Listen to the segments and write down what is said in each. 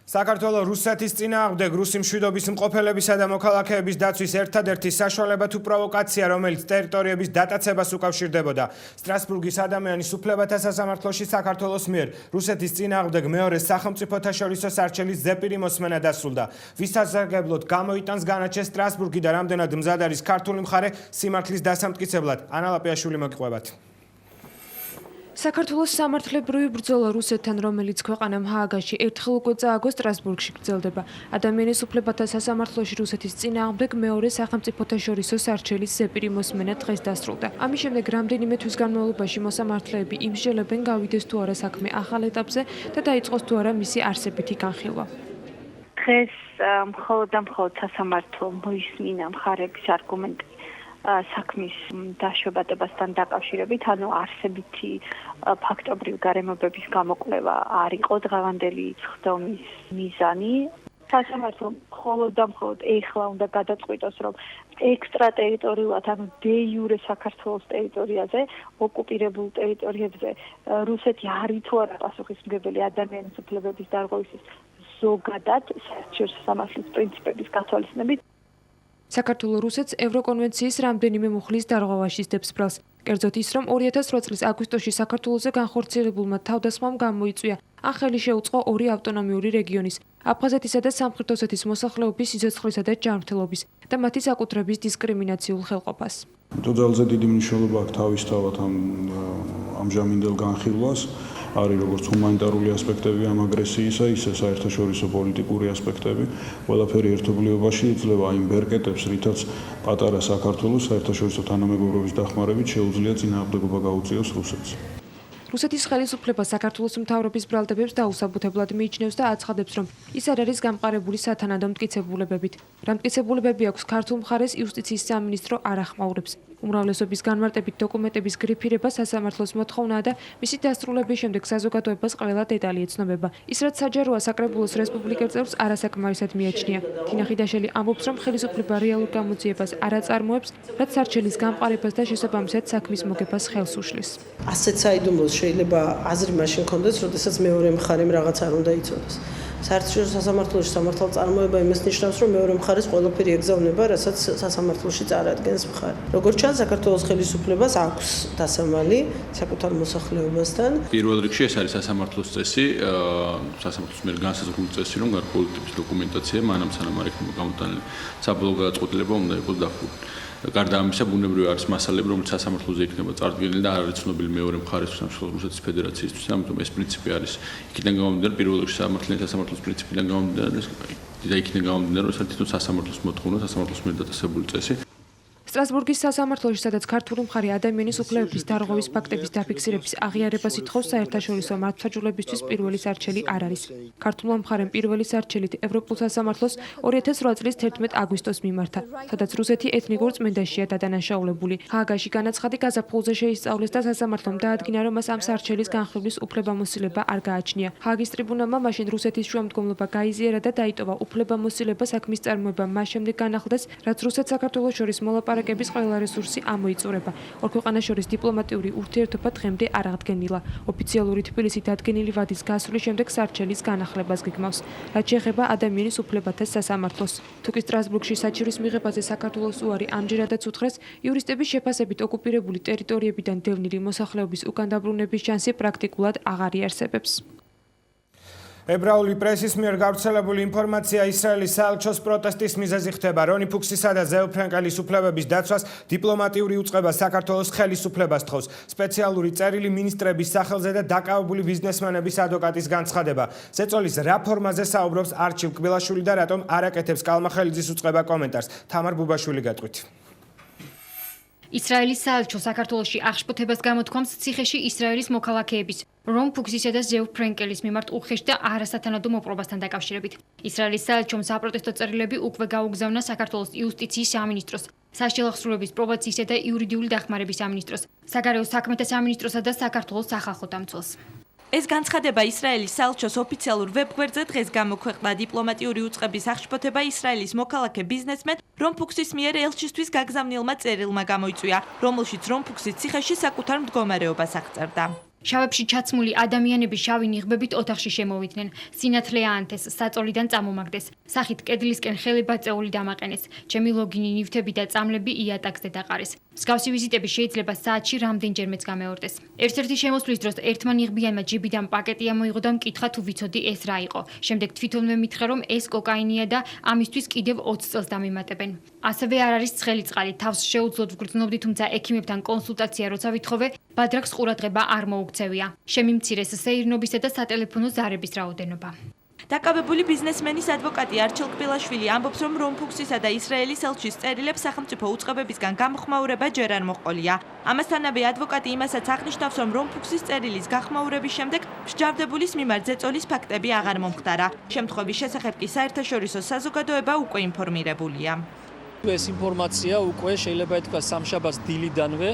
საქართველოს რუსეთის წინააღმდეგ რუსი მშვიდობის მყოფელებისა და მოქალაქეების დაცვის ერთადერთი საშუალება თუ პროვოკაცია, რომელიც ტერიტორიების დატაცებას უკავშირდებოდა. სტრასბურგის ადამიანის უფლებათა სასამართლოში საქართველოს მიერ რუსეთის წინააღმდეგ მეორე სახელმწიფოთა შორისო სარჩელის ზეპირი მოსმენა დასრულდა. ვისასარგებლოდ გამოიტანს განაჩენ სტრასბურგი და რამდენად მზად არის ქართული მხარე სიმართლის დასამტკიცებლად. ანა ლაპიაშვილი მოგიყვებათ. საქართველოს სამართლებრივი ბრძოლა რუსეთთან, რომელიც ქვეყანამ ჰააგაში ერთხელ უკვე წააგო, სტრასბურგში გრძელდება. ადამიანის უფლებათა სასამართლოში რუსეთის წინააღმდეგ მეორე სახელმწიფოთა შორისო სარჩელის ზეპირი მოსმენა დღეს დასრულდა. ამის შემდეგ რამდენიმე თვის განმავლობაში მოსამართლეები იმსჯელებენ, გავიდეს თუ არა საქმე ახალ ეტაპზე და დაიწყოს თუ არა მისი არსებითი განხილვა. დღეს მხოლოდ და მხოლოდ სასამართლო მოისმინა მხარების არგუმენტი საქმის დაშვებადებასთან დაკავშირებით, ანუ არსებითი ფაქტობრივი გარემოებების გამოკვლევა არ იყო დღევანდელი სხდომის მიზანი. სასამართლომ მხოლოდ და მხოლოდ ეხლა უნდა გადაწყვიტოს, რომ ექსტრატერიტორიულად, ანუ დე იურე საქართველოს ტერიტორიაზე, ოკუპირებულ ტერიტორიებზე რუსეთი არის თუ არა პასუხისმგებელი ადამიანის უფლებების დარღვევისთვის ზოგადად საერთაშორისო სამართლის პრინციპების გათვალისწინებით. საქართველოს რუსეთს ევროკონვენციის რამდენიმე მუხლის დარღვევა სჯობს ბრალს. კერძოდ ის, რომ 2008 წლის აგვისტოში საქართველოზე განხორციელებულმა თავდასხმამ გამოიწვია ან ხელი შეუწყო ორი ავტონომიური რეგიონის, აფხაზეთისა და სამხრეთ ოსეთის მოსახლეობის სიცოცხლისა და ჯანმრთელობის და მათი საკუთრების დისკრიმინაციულ ხელყოფას. ძალზე დიდი მნიშვნელობა აქვს თავისთავად ამჟამინდელ განხილვას. არის როგორც ჰუმანიტარული ასპექტები ამ აგრესიისა, ისე საერთაშორისო პოლიტიკური ასპექტები. ყველაფერი ერთობლიობაში იძლევა იმ ბერკეტებს, რითაც პატარა საქართველოს საერთაშორისო თანამეგობრობის დახმარებით შეუძლია წინააღმდეგობა გაუწიოს რუსეთს. რუსეთის ხელისუფლება საქართველოს მთავრობის ბრალდებებს დაუსაბუთებლად მიიჩნევს და აცხადებს, რომ ის არ არის გამყარებული სათანადო მტკიცებულებებით. რა მტკიცებულებები აქვს ქართულ მხარეს, იუსტიციის სამინისტრო არ ახმაურებს. უმრავლესობის განმარტებით დოკუმენტების გრიფირება სასამართლოს მოთხოვნაა და მისი დასრულების შემდეგ საზოგადოებას ყველა დეტალი ეცნობება. ის რაც საჯაროა საკრებულოს რესპუბლიკელ წევრს არასაკმარისად მიაჩნია. თინა ხიდაშელი ამბობს, რომ ხელისუფლება რეალურ გამოძიებას არ აწარმოებს, რაც სარჩელის გამყარებას და შესაბამისად საქმის მოგებას ხელს უშლის. ასეთ საიდუმლოს შეიძლება აზრი მაშინ კონდეს, როდესაც მეორე მხარემ რაღაც არ უნდა იცოდეს. საერთაშორისო სასამართლოში სამართალწარმოება იმას ნიშნავს, რომ მეორე მხარეს ყველაფერი ეგზავნება, რასაც სასამართლოში წარადგენს მხარი. როგორც ჩანს, საქართველოს ხელისუფლებას აქვს დასამალი საკუთარ მოსახლეობასთან. პირველ რიგში ეს არის სასამართლოს წესი, სასამართლოს მიერ განსაზღვრული წესი, რომ გარკვეული ტიპის დოკუმენტაცია მანამ სანამ არ იქნება გამოტანილი, საბოლოო გადაწყვეტილება უნდა იყოს დახურული. გარდა ამისა, ბუნებრივი არის მასალები, რომელიც სასამართლოზე იქნება წარდგენილი და არ არის ცნობილი მეორე მხარესთვის, ამ რუსეთის ფედერაციისთვის. ამიტომ ეს პრინციპი არის იქიდან გამომდინარე, პირველ რიგში სასამართლოს პრინციპიდან გამომდინარე და იქიდან გამომდინარე, რომ თვითონ სასამართლოს მოთხოვნა, სასამართლოს მიერ დაწესებული წესი. სტრასბურგის სასამართლოში, სადაც ქართული მხარე ადამიანის უფლებების დარღვევის ფაქტების დაფიქსირების აღიარებას ითხოვს, საერთაშორისო მართლმსაჯულებისთვის პირველი სარჩელი არ არის. ქართულმა მხარემ პირველი სარჩელით ევროპულ სასამართლოს 2008 წლის 11 აგვისტოს მიმართა, სადაც რუსეთი ეთნიკურ წმენდაშია დადანაშაულებული. ჰააგაში განაცხადი გაზაფხულზე შეისწავლეს და სასამართლომ დაადგინა, რომ მას ამ სარჩელის განხილვის უფლებამოსილება არ გააჩნია. ჰააგის ტრიბუნალმა მაშინ რუსეთის შუამდგომლობა გაიზიარა და დაიტოვა უფლებამოსილება საქმის წარმოება მას შემდეგ განახლდეს, რაც რუსეთ-საქართველოს შორის მოლაპარაკების ყველა რესურსი ამოიწურება. ორ ქვეყანას შორის დიპლომატიური ურთიერთობა დღემდე არ აღდგენილა. ოფიციალური თბილისით დადგენილი ვადის გასვლის შემდეგ სარჩელის განახლებას გეგმავს. რაც შეეხება ადამიანის უფლებათა სასამართლოს. თუკი სტრასბურგში საჩივრის მიღებაზე საქართველოს უარი ამჯერადაც უთხრეს, იურისტების შეფასებით ოკუპირებული ტერიტორიებიდან დევნილი მოსახლეობის უკან დაბრუნების შანსი პრაქტიკულად აღარ იარსებებს. ებრაული პრესის მიერ გავრცელებული ინფორმაცია ისრაელის საელჩოს პროტესტის მიზეზი ხდება. რონი ფუქსისა და ზეო ფრენკელის უფლებების დაცვას დიპლომატიური უწყება საქართველოს ხელისუფლებას თხოვს. სპეციალური წერილი მინისტრების სახელზე და დაკავებული ბიზნესმენების ადვოკატის განცხადება. ზეწოლის რა ფორმაზე საუბრობს არჩილ კბილაშვილი და რატომ არ აკეთებს კალმახელიძის უწყება კომენტარს. თამარ ბუბაშვილი გეტყვით. ისრაელის საელჩო საქართველოში აღშფოთებას გამოთქვამს ციხეში ისრაელის მოქალაქეების რომ ფუქსისა და ზეო ფრენკელის მიმართ უხეშ და არასათანადო მოპყრობასთან დაკავშირებით. ისრაელის საელჩომ საპროტესტო წერილები უკვე გაუგზავნა საქართველოს იუსტიციის სამინისტროს, საშელახსრულების, პრობაციისა და იურიდიული დახმარების სამინისტროს, საგარეო საქმეთა სამინისტროსა და საქართველოს სახალხო დამცველს. ეს განცხადება ისრაელის საელჩოს ოფიციალურ ვებგვერდზე დღეს გამოქვეყნდა. დიპლომატიური უწყების აღშფოთება ისრაელის მოქალაქე ბიზნესმენ რომ ფუქსის მიერ ელჩისთვის გაგზავნილმა წერილმა გამოიწვია, რომელშიც რომ ფუქსის ციხეში საკუთარ მდგომარეობას აღწერდა. შავებში ჩაცმული ადამიანები შავი ნიღბებით ოთახში შემოვიდნენ. სინათლე აანთეს, საწოლიდან წამომაგდეს. სახით კედლისკენ ხელი ბაწეული დამაყენეს. ჩემი ლოგინი, ნივთები და წამლები იატაკზე დაყარეს. მსგავსი ვიზიტები შეიძლება საათში რამდენჯერმეც გამეორდეს. ერთ-ერთი შემოსვლის დროს ერთმა ნიღბიანმა ჯიბიდან პაკეტი ამოიღო და მკითხა თუ ვიცოდი ეს რა იყო. შემდეგ თვითონვე მითხრა რომ ეს კოკაინია და ამისთვის კიდევ 20 წელს დამიმატებენ. ასევე არ არის ცხელი წყალი, თავს შეუძლოდ ვგრძნობდი, თუმცა ექიმებთან კონსულტაცია როცა ვითხოვე, ბადრაკს ყურადღება არ მოუქცევია. შემიმცირეს სეირნობისა და სატელეფონო ზარების რაოდენობა. დაკავებული ბიზნესმენის ადვოკატი არჩილ კბილაშვილი ამბობს, რომ რომფუქსისა და ისრაელის ელჩის წერილებს სახელმწიფო უწყებებისგან გამხმაურება ჯერ არ მოჰყოლია. ამასთანავე ადვოკატი იმასაც აღნიშნავს, რომ რომფუქსის წერილის გახმაურების შემდეგ მსჯავრდებულის მიმართ ზეწოლის ფაქტები აღარ მომხდარა. შემთხვევის შესახებ კი საერთაშორისო საზოგადოება უკვე ინფორმირებულია. ეს ინფორმაცია უკვე შეიძლება ითქვას სამშაბათს დილიდანვე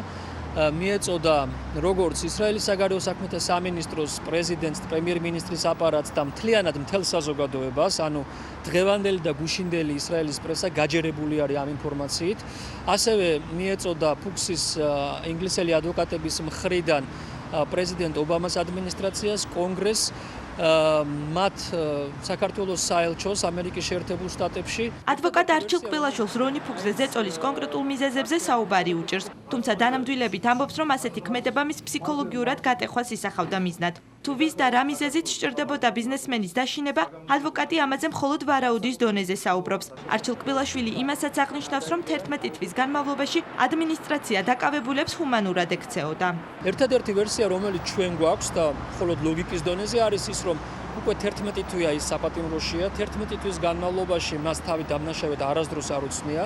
მიეწოდა როგორც ისრაელის საგარეო საქმეთა სამინისტროს პრეზიდენტს, პრემიერ-მინისტრის აპარატს და მთლიანად მთელ საზოგადოებას, ანუ დღევანდელი და გუშინდელი ისრაელის პრესა გაჯერებული არის ამ ინფორმაციით. ასევე მიეწოდა ფუქსის ინგლისელი ადვოკატების მხრიდან პრეზიდენტ ობამას ადმინისტრაციას, კონგრესს, მათ საქართველოს საელჩოს ამერიკის შეერთებულ შტატებში. ადვოკატ არჩილ კბილაშვილს რონი ფუქსზე ზეწოლის კონკრეტულ მიზეზებზე საუბარი უჭირს, თუმცა დანამდვილებით ამბობს, რომ ასეთი ქმედება მის ფსიქოლოგიურად გატეხვას ისახავდა მიზნად. თუ ვის და რა მიზეზით სჭირდებოდა ბიზნესმენის დაშინება, ადვოკატი ამაზე მხოლოდ ვარაუდის დონეზე საუბრობს. არჩილ კბილაშვილი იმასაც აღნიშნავს, რომ 11 თვის განმავლობაში ადმინისტრაცია დაკავებულებს ჰუმანურად ექცეოდა. ერთადერთი ვერსია, რომელიც ჩვენ გვაქვს და მხოლოდ ლოგიკის დონეზე არის ის, რომ უკვე 11 თვეა ის საპატიმროშია, 11 თვის განმავლობაში მას თავი დამნაშავედ არასდროს არ უცნია.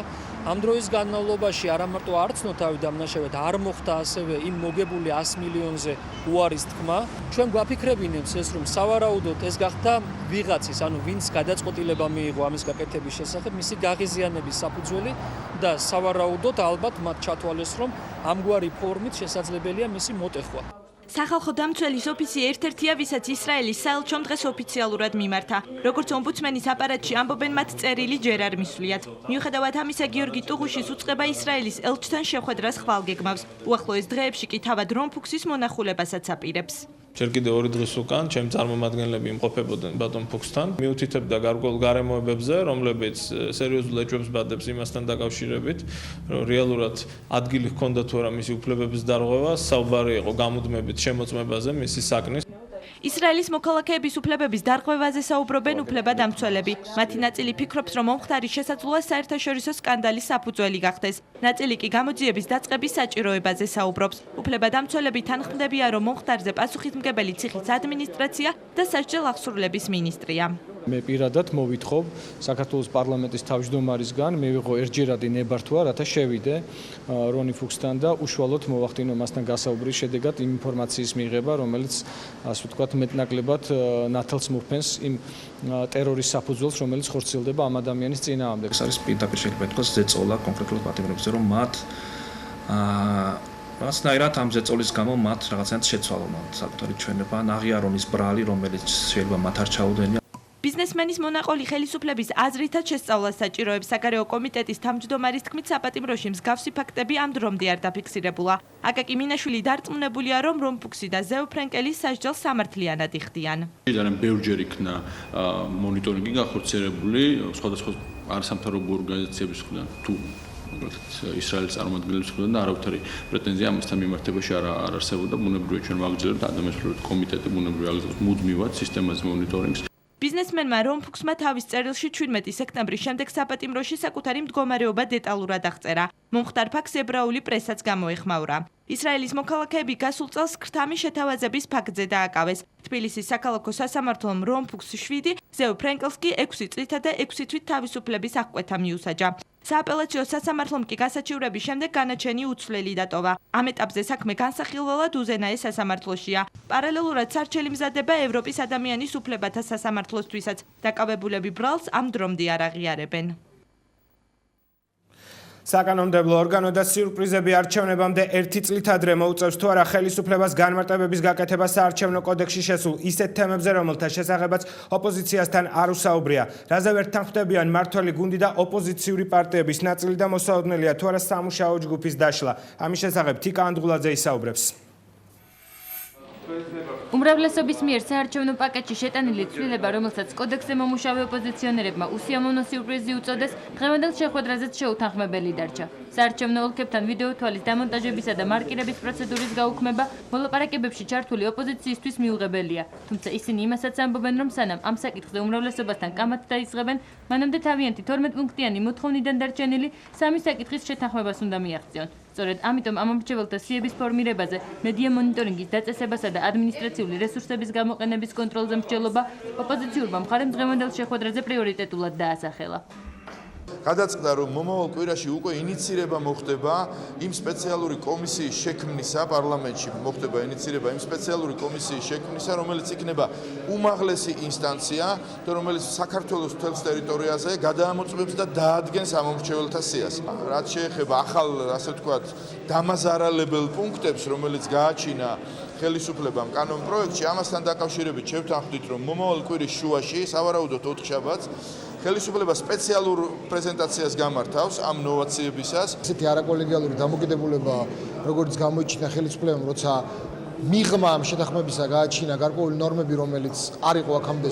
ამ დროის განმავლობაში არა მარტო არ ცნო თავი დამნაშავედ, არ მოხდა ასევე იმ მოგებული 100 მილიონზე უარის თქმა. ჩვენ გვაფიქრებინებს ეს, რომ სავარაუდოდ ეს გახდა ვიღაცის, ანუ ვინც გადაწყვეტილება მიიღო ამის გაკეთების შესახებ, მისი გაღიზიანების საფუძველი და სავარაუდოდ ალბათ მათ ჩათვალეს, რომ ამგვარი ფორმით შესაძლებელია მისი მოტეხვა. სახალხო დამცველის ოფისი ერთ-ერთია, ვისაც ისრაელის საელჩომ დღეს ოფიციალურად მიმართა. როგორც ომბუდსმენის აპარატში ამბობენ, მათ წერილი ჯერ არ მისვლიათ. მიუხედავად ამისა, გიორგი ტუღუშის უწყება ისრაელის ელჩთან შეხვედრას ხვალგეგმავს. უახლოეს დღეებში კი თავად რომფუქსის მონახულებასაც აპირებს. ჯერ კიდევ 2 დღის უკან ჩემი წარმომადგენლები იმყოფებოდნენ ბატონ ფუქსთან. მიუთითებდა გარკვეულ გარემოებებზე, რომლებიც სერიოზულ ეჭვებს ბადებს იმასთან დაკავშირებით, რომ რეალურად ადგილი ჰქონდა თუ არა მისი უფლებების დარღვევა, საუბარი იყო გამუდმებით შემოწმებაზე მისი საკნის. ისრაელის მოქალაქეების უფლებების დარღვევაზე საუბრობენ უფლებადამცველები. მათი ნაწილი ფიქრობს, რომ მომხდარი შესაძლოა საერთაშორისო სკანდალის საფუძველი გახდეს. ნაწილი კი გამოძიების დაწყების საჭიროებაზე საუბრობს. უფლებადამცველები თანხმდებიან, რომ მომხდარზე პასუხისმგებელი ციხის ადმინისტრაცია და სასჯელ აღსრულების მინისტრია. მე პირადად მოვითხოვ საქართველოს პარლამენტის თავმჯდომარისგან მივიღო ერთჯერადი ნებართვა, რათა შევიდე რონი ფუქსთან და უშუალოდ მოვახდინო მასთან გასაუბრის შედეგად იმ ინფორმაციის მიღება, რომელიც ასე ვთქვათ მეტნაკლებად ნათელს მოფენს იმ ტერორის საფუძველს, რომელიც ხორციელდება ამ ადამიანის წინააღმდეგ. ეს არის პირდაპირ შეიძლება ითქვას ზეწოლა კონკრეტულად პატიმრებზე, რომ მათ რაღაცნაირად ამ ზეწოლის გამო მათ რაღაცნაირად შეცვალა საკუთარი ჩვენება, აღიარონის ბრალი, რომელიც შეიძლება მათ არ ჩაუდენია. ბიზნესმენის მონაყოლი ხელისუფლების აზრითაც შესწავლას საჭიროებს. საგარეო კომიტეტის თავმჯდომარის თქმით, საპატიმროში მსგავსი ფაქტები ამ დრომდე არ დაფიქსირებულა. აკაკი მინაშვილი დარწმუნებულია, რომ რომფუქსი და ზეო ფრენკელის სასჯელს სამართლიანად იხდიან. ძალიან ბევრჯერ იქნა მონიტორინგი გახორციელებული სხვადასხვა არასამთავრობო ორგანიზაციების მხრიდან თუ ისრაელის წარმომადგენლების მხრიდან და არავითარი პრეტენზია ამასთან მიმართებაში არ არსებობდა. ბუნებრივია ჩვენ ვაგრძელებთ ადამიანის კომიტეტი, ბუნებრივია აგრძელებს მუდმივად სისტემაზე მონიტორინგს. ბიზნესმენმა რომფუქსმა თავის წერილში 17 სექტემბრის შემდეგ საპატიმროში საკუთარი მდგომარეობა დეტალურად აღწერა. მომხდარ ფაქტს ებრაული პრესაც გამოეხმაურა. ისრაელის მოქალაქეები გასულ წელს ქრთამის შეთავაზების ფაქტზე დააკავეს. თბილისის საქალაქო სასამართლომ რომფუქს 7, ზეო ფრენკელს კი 6 წლითა და 6 თვით თავისუფლების აღკვეთა მიუსაჯა. სააპელაციო სასამართლომ კი გასაჩივრების შემდეგ განაჩენი უცვლელი დატოვა. ამ ეტაპზე საქმე განსახილველად უზენაეს სასამართლოშია. პარალელურად სარჩელი მზადება ევროპის ადამიანის უფლებათა სასამართლოსთვისაც. დაკავებულები ბრალს ამ დრომდე არ აღიარებენ. საკანონმდებლო ორგანო და სიურპრიზები არჩევნებამდე 1 წლით ადრე მოუწევს თუ არა ხელისუფლებას განმარტებების გაკეთება საარჩევნო კოდექსში შესულ ისეთ თემებზე, რომელთა შესახებაც ოპოზიციასთან არ უსაუბრია. რაზე ვერ თანხმდებიან მმართველი გუნდი და ოპოზიციური პარტიების ნაწილი და მოსაოდნელია თუ არა სამუშაო ჯგუფის დაშლა. ამის შესახებ თიკა ანდღულაძე ისაუბრებს. უმრავლესობის მიერ საარჩევნო პაკეტში შეტანილი ცვლილება, რომელსაც კოდექსზე მომუშავე ოპოზიციონერებმა უსიამოვნო სიურპრიზი უწოდეს, დღევანდელ შეხვედრაზეც შეუთანხმებელი დარჩა. საარჩევნო ოლქებთან ვიდეო თვალის დამონტაჟებისა და მარკირების პროცედურის გაუქმება მოლაპარაკებებში ჩართული ოპოზიციისთვის მიუღებელია. თუმცა ისინი იმასაც ამბობენ, რომ სანამ ამ საკითხზე უმრავლესობასთან კამათს დაისღებენ, მანამდე თავიანთი 12 პუნქტიანი მოთხოვნიდან დარჩენილი 3 საკითხის შეთანხმებას უნდა მიაღწიონ. სწორედ ამიტომ ამ ამრჩეველთა სიების ფორმირებაზე, მედია მონიტორინგის დაწესებასა და ადმინისტრაციული რესურსების გამოყენების კონტროლზე მსჯელობა ოპოზიციურმა მხარემ დღევანდელ შეხვედრაზე პრიორიტეტულად დაასახელა. გადაწყდა, რომ მომავალ კვირაში უკვე ინიცირება მოხდება იმ სპეციალური კომისიის შექმნისა პარლამენტში, მოხდება ინიცირება იმ სპეციალური კომისიის შექმნისა, რომელიც იქნება უმაღლესი ინსტანცია, რომელიც საქართველოს მთელს ტერიტორიაზე გადაამოწმებს და დაადგენს ამ მომრჩეველთა სიას. რაც შეეხება ახალ, ასე ვთქვათ, დამაზარალებელ პუნქტებს, რომელიც გააჩინა ხელისუფლებამ კანონ პროექტში, ამასთან დაკავშირებით შევთანხმდით, რომ მომავალ კვირის შუაში, სავარაუდოდ 4 შაბათს ხელისუფლება სპეციალურ პრეზენტაციას გამართავს ამ ნოვაციებისას. ესეთი არაკოლეგიალური დამოკიდებულება, როგორც გამოიჩინა ხელისუფლებამ, როცა მიღმა ამ შეთანხმებისა გააჩინა გარკვეული ნორმები, რომელიც არ იყო აქამდე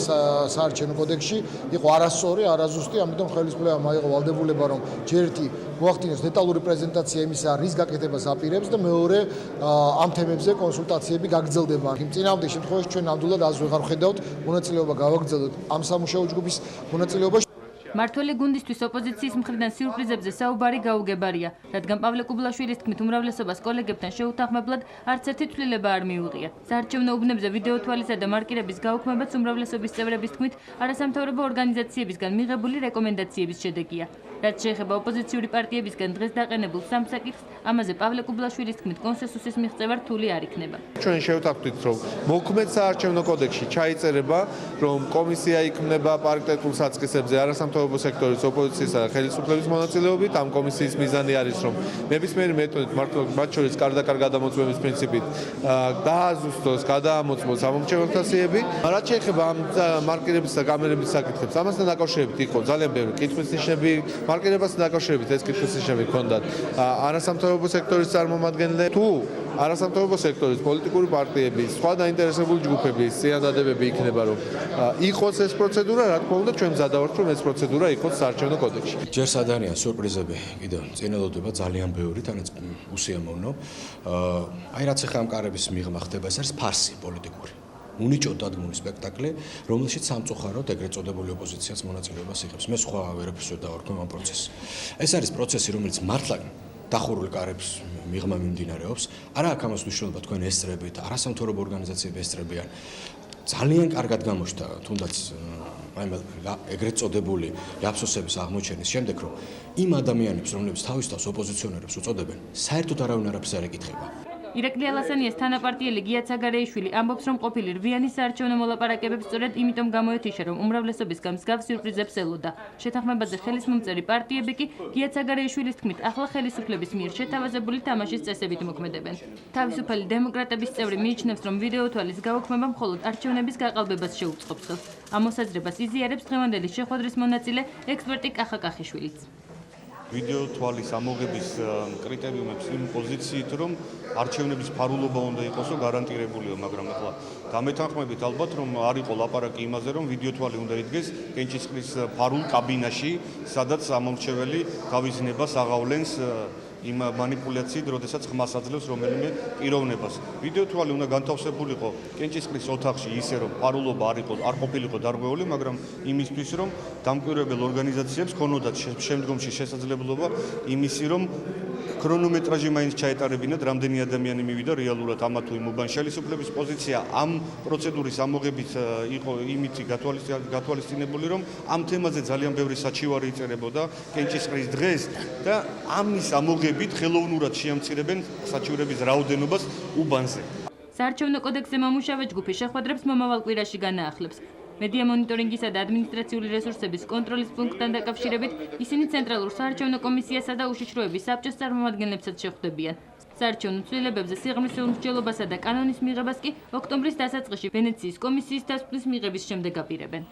საარჩევნო კოდექსში, იყო არასწორი, არაზუსტი, ამიტომ ხელისუფლებამ აიღო ვალდებულება, რომ ჯერ ერთი მოახდინოს დეტალური პრეზენტაცია იმისა, რის გაკეთებას აპირებს და მეორე ამ თემებზე კონსულტაციები გაგრძელდება. იმ წინააღმდეგ შემთხვევაში ჩვენ ნამდვილად ას ვეღარ ვხედავთ, მონაწილეობა გავაგრძელოთ ამ სამუშაო ჯგუფის მონაწილეობაში. მართველი გუნდისთვის ოპოზიციის მხრიდან სიურპრიზებზე საუბარი გაუგებარია, რადგან პავლე კუბლაშვილის თქმით უმრავლესობას კოლეგებთან შეუთანხმებლად არც ერთი ცვლილება არ მიუღია. საარჩევნო უბნებზე ვიდეო თვალისა და მარკირების გაუქმებაც უმრავლესობის წევრების თქმით არასამთავრობო ორგანიზაციებისგან მიღებული რეკომენდაციების შედეგია. რაც შეეხება ოპოზიციური პარტიებისგან დღეს დაყენებულ 3 საკითხს, ამაზე პავლე კუბლაშვილის თქმით კონსენსუსის მიღწევა რთული არ იქნება. ჩვენ შევთანხმდით, რომ მოქმედ საარჩევნო კოდექსში ჩაიწერება, რომ კომისია იქმნება პარიტეტულ საწყისებზე არასამთავრობო სექტორის ოპოზიციისა და ხელისუფლების მონაწილეობით. ამ კომისიის მიზანი არის, რომ ნებისმიერი მეთოდით მათ შორის კარდაკარ გადამოწმების პრინციპით დააზუსტოს, გადაამოწმოს ამომრჩეველთა სიები. რაც შეეხება ამ მარკირების და კამერების საკითხებს, ამასთან დაკავშირებით იყო ძალიან ბევრი კითხვის ნიშნები. მარკირებასთან დაკავშირებით ეს კითხვის ნიშნები ჰქონდათ არასამთავრობო სექტორის წარმომადგენლები თუ არასამთავრობო სექტორის პოლიტიკური პარტიების, სხვა დაინტერესებული ჯგუფების წინადადებები იქნება, რომ იყოს ეს პროცედურა, რა თქმა უნდა, ჩვენ მზად ვართ, რომ ეს პროცედურა იყოს საარჩევნო კოდექსში. ჯერ სადარიან სიურპრიზები კიდევ წინადადება ძალიან ბევრი, თანაც უსიამოვნო. აი რაც ახლა ამ კარების მიღმა ხდება, ეს არის ფარსი პოლიტიკური. უნიჭოდ დადგმული სპექტაკლი, რომელშიც სამწუხაროდ ეგრეთ წოდებული ოპოზიციაც მონაწილეობას იღებს. მე სხვა ვერაფერს ვერ დავარქვი ამ პროცესს. ეს არის პროცესი, რომელიც მართლა დახურული კარების მიღმა მიმდინარეობს. არა აქვს ამას მნიშვნელობა თქვენ ესწრებით, არასამთავრობო ორგანიზაციები ესწრებიან. ძალიან კარგად გამოჩნდა თუნდაც აი ეგრეთ წოდებული აფსოსების აღმოჩენის შემდეგ, რომ იმ ადამიანებს, რომლებიც თავის თავს ოპოზიციონერებს უწოდებენ, საერთოდ არავინ არაფერს არ ეკითხება. ირაკლი ალასანიას თანაპარტიელი გია ცაგარეიშვილი ამბობს, რომ ყოფილი რვიანი საარჩევნო მოლაპარაკებებს სწორედ იმიტომ გამოეთიშა, რომ უმრავლესობის მსგავს სიურპრიზებს ელოდა. შეთანხმებაზე ხელისმომწერი პარტიები კი გია ცაგარეიშვილის თქმით, ახლა ხელისუფლების მიერ შეთავაზებული თამაშის წესებით მოქმედებენ. თავისუფალი დემოკრატების წევრი მიიჩნევს, რომ ვიდეო თვალის გაუქმება მხოლოდ არჩევნების გაყალბებას შეუწყობს. ამ მოსაზრებას იზიარებს დღევანდელი შეხვედრის მონაწილე ექსპერტი კახა კახიშვილიც. ვიდეო თვალის ამოღების კრიტერიუმებს იმ პოზიციით, რომ არჩევნების ფარულობა უნდა იყოსო გარანტირებულია, მაგრამ ახლა გამეთანხმებით ალბათ, რომ არ იყო ლაპარაკი იმაზე, რომ ვიდეო თვალი უნდა იდგეს კენჭისყრის ფარულ კაბინაში, სადაც ამომრჩეველი თავის ნებას აღავლენს იმ манипуляციით, როდესაც ხმას აძლევს რომელიმე პიროვნებას. ვიდეო თვალი უნდა განთავსებულიყო კენჭისყრის ოთახში ისე, რომ ფარულობა არ ყოფილიყო დარღვეული, მაგრამ იმისთვის, რომ დამკვირვებელ ორგანიზაციებს ქონოდათ შემდგომში შესაძლებლობა იმისი, რომ ქრონომეტრაჟი მაინც ჩაეტარებინათ, რამდენი ადამიანი მივიდა რეალურად ამა თუ იმ უბანში. ხელისუფლების პოზიცია ამ პროცედურის ამოღებით იყო იმითი გათვალისწინებული, რომ ამ თემაზე ძალიან ბევრი საჩივარი იწერებოდა კენჭისყრის დღეს და ამის ამოღებით ხელოვნურად შეამცირებენ საჩივრების რაოდენობას უბანზე. საარჩევნო კოდექსზე მომუშავე ჯგუფი შეხვედრებს მომავალ კვირაში განაახლებს. მედია მონიტორინგისა და ადმინისტრაციული რესურსების კონტროლის პუნქტთან დაკავშირებით ისინი ცენტრალურ საარჩევნო კომისიასა და უშიშროების საბჭოს წარმომადგენლებსაც შეხვდებიან. საარჩევნო ცვლილებებზე სიღრმისეულ მსჯელობასა და კანონის მიღებას კი ოქტომბრის დასაწყისში ვენეციის კომისიის დასკვნის მიღების შემდეგ აპირებენ.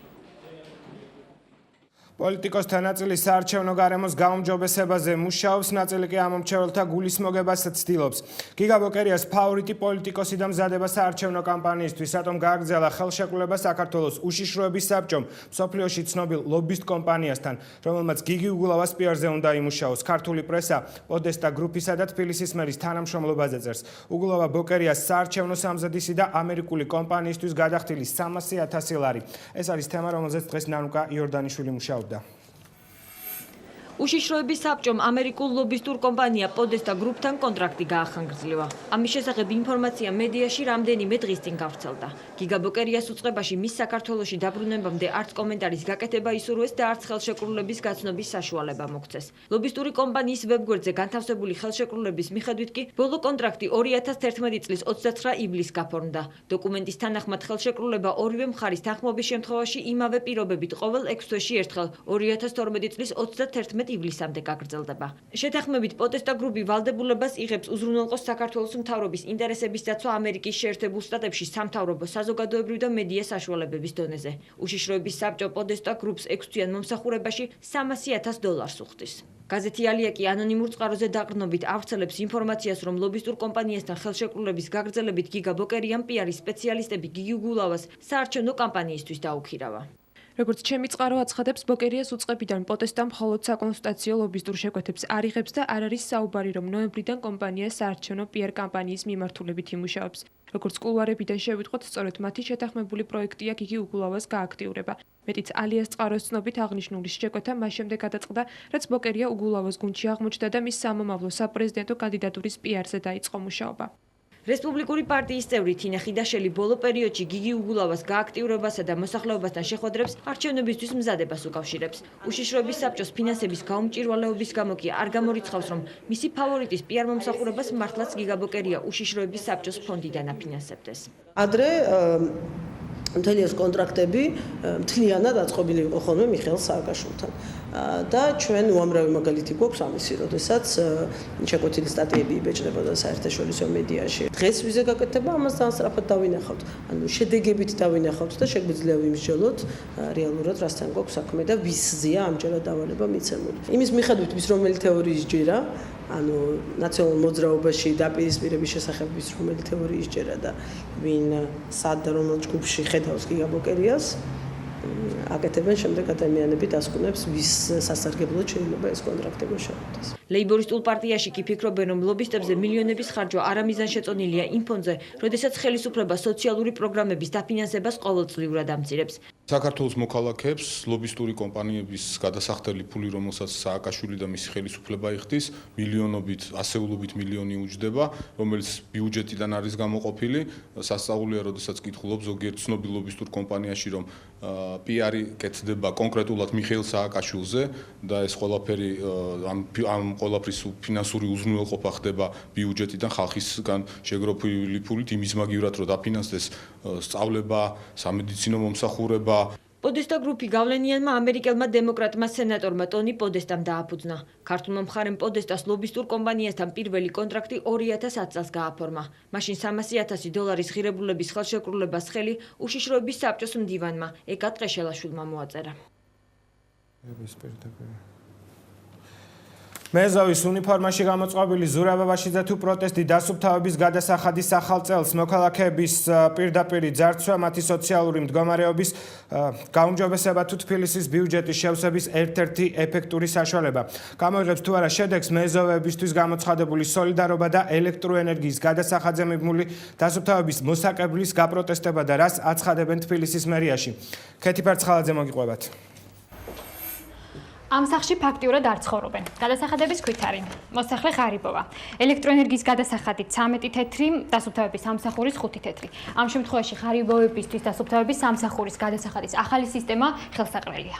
პოლიტიკოსთა ნაწილი საარჩევნო გარემოს გაუმჯობესებაზე მუშაობს, ნაწილი კი ამომრჩეველთა გულის მოგებას ცდილობს. გიგა ბოკერიას ფავორიტი პოლიტიკოსი და მზადება საარჩევნო კამპანიისთვის, რატომ გააგრძელა ხელშეკრულება საქართველოს უშიშროების საბჭომ, მსოფლიოში ცნობილ ლობისტ კომპანიასთან, რომელმაც გიგი უგულავას პიარზე უნდა იმუშაოს. ქართული პრესა პოდესტა გრუპისა და თბილისის მერის თანამშრომლობაზე წერს. უგულავა ბოკერიას საარჩევნო სამზადისი და ამერიკული კომპანიისთვის გადახდილი 300,000 ლარი. ეს არის თემა, რომელზეც დღეს ნანუკა იორდანიშვილი მუშაობს. უშიშროების საბჭომ ამერიკულ ლობისტურ კომპანია პოდესტა გრუპთან კონტრაქტი გაახანგრძლივა. ამის შესახებ ინფორმაცია მედიაში რამდენიმე დღის წინ გავრცელდა. გიგა ბოკერიას უწყებაში მის საქართველოში დაბრუნებამდე არც კომენტარის გაკეთება ისურვეს და არც ხელშეკრულების გაცნობის საშუალება მოგცეს. ლობისტური კომპანიის ვებგვერდზე განთავსებული ხელშეკრულების მიხედვით კი ბოლო კონტრაქტი 2011 წლის 29 ივლისს გაფორმდა. დოკუმენტის თანახმად ხელშეკრულება ორივე მხარის თანხმობის შემთხვევაში იმავე პირობებით ყოველ 6 თვეში ერთხელ 2012 წლის 31 ივლისამდე გაგრძელდება. შეთანხმებით პოდესტა გრუპი ვალდებულებას იღებს უზრუნველყოს საქართველოს მთავრობის ინტერესების დაცვა ამერიკის შეერთებულ შტატებში სამთავრობო, საზოგადოებრივ და მედია საშუალებების დონეზე. უშიშროების საბჭო პოდესტა გრუპს 6 თვიან მომსახურებაში $300,000 უხდის. გაზეთი ალია კი ანონიმურ წყაროზე დაყრდნობით ავრცელებს ინფორმაციას, რომ ლობისტურ კომპანიასთან ხელშეკრულების გაგრძელებით გიგა ბოკერიამ პიარის სპეციალისტები გიგი უგულავას საარჩევნო კამპანიისთვის დაუქირავა. როგორც ჩემი წყარო აცხადებს, ბოკერიას უწყებიდან პოდესტა მხოლოდ საკონსულტაციო ლობისტურ შეკვეთებს არ იღებს და არ არის საუბარი, რომ ნოემბრიდან კომპანია საარჩევნო პიარ კამპანიის მიმართულებით იმუშავებს. როგორც კულუარებიდან შევიტყვოთ, სწორედ მათი შეთანხმებული პროექტია გიგი უგულავას გააქტიურება. მეტიც ალიას წყაროს ცნობით აღნიშნული შეკვეთა მას შემდეგ გადაწყდა, რაც ბოკერია უგულავას გუნდში აღმოჩნდა და მის სამომავლო საპრეზიდენტო კანდიდატურის პიარზე დაიწყო მუშაობა. რესპუბლიკური პარტიის წევრი თინა ხიდაშელი ბოლო პერიოდში გიგი უგულავას გააქტიურებასა და მოსახლეობასთან შეხვედრებს არჩევნებისთვის მზადებას უკავშირებს. უშიშროების საბჭოს ფინანსების გაუმჭირვალეობის გამო კი არ გამორიცხავს, რომ მისი ფავორიტის პიარ მომსახურებას მართლაც გიგა ბოკერია უშიშროების საბჭოს ფონდიდან აფინანსებდეს. ადრე მთელი ეს კონტრაქტები მთლიანად აწყობილი იყო ხოლმე მიხეილ სააკაშვილთან. და ჩვენ უამრავი მაგალითი გვაქვს ამისი, როდესაც შეკვეთილი სტატიები იბეჭდებოდა საერთაშორისო მედიაში. დღეს ვიზე გაკეთება ამას ძალიან სწრაფად დავინახავთ. ანუ შედეგებით დავინახავთ და შეგვიძლია ვიმსჯელოთ რეალურად რასთან გვაქვს საქმე და ვისზეა ამჯერად დავალება მიცემული. იმის მიხედვით ვის რომელი თეორიის ჯერა, ანუ ნაციონალურ მოძრაობაში დაპირისპირების შესახებ ვის რომელი თეორიის ჯერა და ვინ სად და რომელ ჯგუფში ხედავს გიგა ბოკერიას, აკეთებენ შემდეგ ადამიანები დასკვნებს ვის სასარგებლოდ შეიძლება ეს კონტრაქტები შეხვდეს. ლეიბორისტულ პარტიაში კი ფიქრობენ, რომ ლობისტებზე მილიონების ხარჯვა არამიზანშეწონილია იმ ფონზე, როდესაც ხელისუფლება სოციალური პროგრამების დაფინანსებას ყოველწლიურად ამცირებს. საქართველოს მოქალაქეებს ლობისტური კომპანიების გადასახდელი ფული, რომელსაც სააკაშვილი და მისი ხელისუფლება იხდის, მილიონობით, ასეულობით მილიონი უჯდება, რომელიც ბიუჯეტიდან არის გამოყოფილი. სასწაულია, როდესაც კითხულობ ზოგიერთ ცნობილ ლობისტურ კომპანიაში, რომ პიარი კეთდება კონკრეტულად მიხეილ სააკაშვილზე და ეს ყველაფერი ამ ყველაფრის ფინანსური უზრუნველყოფა ხდება ბიუჯეტიდან ხალხისგან შეგროვებული ფულით იმის მაგივრად, რომ დაფინანსდეს სწავლება, სამედიცინო მომსახურება. პოდესტა გრუპი გავლენიანმა ამერიკელმა დემოკრატმა სენატორმა ტონი პოდესტამ დააფუძნა. ქართულმა მხარემ პოდესტას ლობისტურ კომპანიასთან პირველი კონტრაქტი 2010 წელს გააფორმა. მაშინ $300,000 ღირებულების ხელშეკრულებას ხელი უშიშროების საბჭოს მდივანმა ეკა ტყეშელაშვილმა მოაწერა. მეზოვის უნიფორმაში გამოწყობილი ზურაბ ბაბაშიძე თუ პროტესტი დასუფთავების გადასახადის ახალ წელს მოქალაქეების პირდაპირი ძარცვა, მათი სოციალური მდგომარეობის გაუმჯობესება თუ თბილისის ბიუჯეტის შევსების ერთ-ერთი ეფექტური საშუალება. გამოიღებს თუ არა შედეგს მეზოვეებისთვის გამოცხადებული სოლიდარობა და ელექტროენერგიის გადასახადზე მიბმული დასუფთავების მოსაკებლის გაპროტესტება და რას აცხადებენ თბილისის მერიაში. ქეთი ფარცხალაძე მოგიყვებათ. ამ სახლში ფაქტიურად არ ცხოვრობენ. გადასახადების ქვით არის. მოსახლე ღარიბობა. ელექტროენერგიის გადასახადით 13 თეთრი, დასუფთავების სამსახურის 5 თეთრი. ამ შემთხვევაში ღარიბოებისთვის დასუფთავების სამსახურის გადასახადის ახალი სისტემა ხელსაყრელია.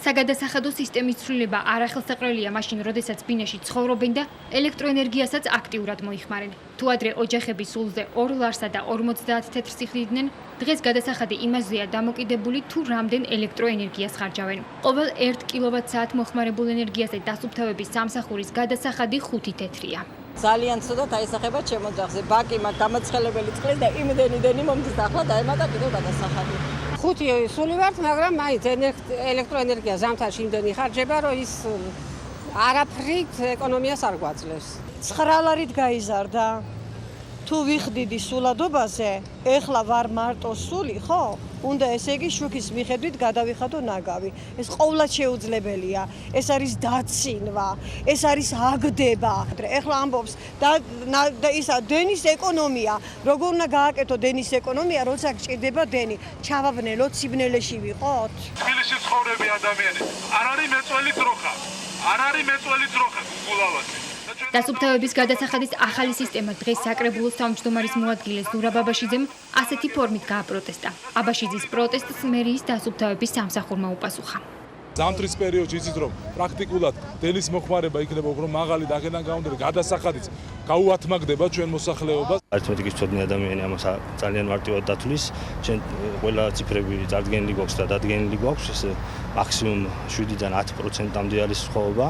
საგადასახადო სისტემის ცვლილება არახელსაყრელია მაშინ, როდესაც ბინაში ცხოვრობენ და ელექტროენერგიასაც აქტიურად მოიხმარენ. თუ ადრე ოჯახები სულზე 2 ლარსა და 50 თეთრს იხდიდნენ, დღეს გადასახადი იმაზეა დამოკიდებული თუ რამდენ ელექტროენერგიას ხარჯავენ. ყოველ 1 კილოვატ-საათ მოხმარებულ ენერგიაზე დასუფთავების სამსახურის გადასახადი 5 თეთრია. ძალიან ცუდად აისახება ჩემო ძაღლზე. ბაკი მაქვს გამოცხელებელი წყლის და იმდენი მომდის ახლა დაემატა კიდევ გადასახადი. ხუთი სული ვართ, მაგრამ მაინც ელექტროენერგია ზამთარში იმდენი ხარჯება, რომ ის არაფრით ეკონომიას არ გვაძლევს. 9 ლარით გაიზარდა. თუ ვიხდიდი სულადობაზე, ეხლა ვარ მარტო სული, ხო? უნდა ესე იგი შუქის მიხედვით გადავიხადო ნაგავი. ეს ყოვლად შეუძლებელია. ეს არის დაცინვა, ეს არის აგდება. ეხლა ამბობს და ისა დენის ეკონომია, როგორ უნდა გააკეთო დენის ეკონომია, როცა გჭირდება დენი. ჩავაბნელოთ, სიბნელეში ვიყოთ. თბილისში ცხოვრები ადამიანები, არ არის მეწველი ძროხა. არ არის მეწველი ძროხა გულავაზე. დასუფთავების გადასახადის ახალი სისტემა დღეს საკრებულოს თავმჯდომარის მოადგილე ზურაბ აბაშიძემ ასეთი ფორმით გააპროტესტა. აბაშიძის პროტესტს მერიის დასუფთავების სამსახურმა უპასუხა. ზამთრის პერიოდში იცით რომ პრაქტიკულად დენის მოხმარება იქნება უფრო მაღალი და აქედან გამომდინარე გადასახადიც გაუათმაგდება ჩვენ მოსახლეობას. არითმეტიკის მცოდნე ადამიანი ამას ძალიან მარტივად დათვლის. ჩვენ ყველა ციფრები წარდგენილი გვაქვს და დადგენილი გვაქვს ეს მაქსიმუმ 7-დან 10%-მდე არის სხვაობა.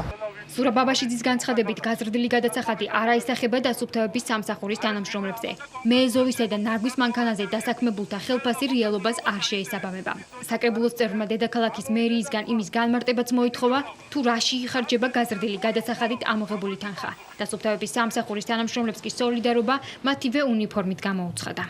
ზურაბ აბაშიძის განცხადებით გაზრდილი გადასახადი არ აისახება დასუფთავების სამსახურის თანამშრომლებზე. მეეზოვისა და ნარგვის მანქანაზე დასაქმებულთა ხელფასი რეალობას არ შეესაბამება. საკრებულოს წევრმა დედაქალაქის მერიისგან იმის განმარტებაც მოითხოვა, თუ რაში იხარჯება გაზრდილი გადასახადით ამოღებული თანხა. დასუფთავების სამსახურის თანამშრომლებს კი სოლიდარობა მათივე უნიფორმით გამოუცხადა.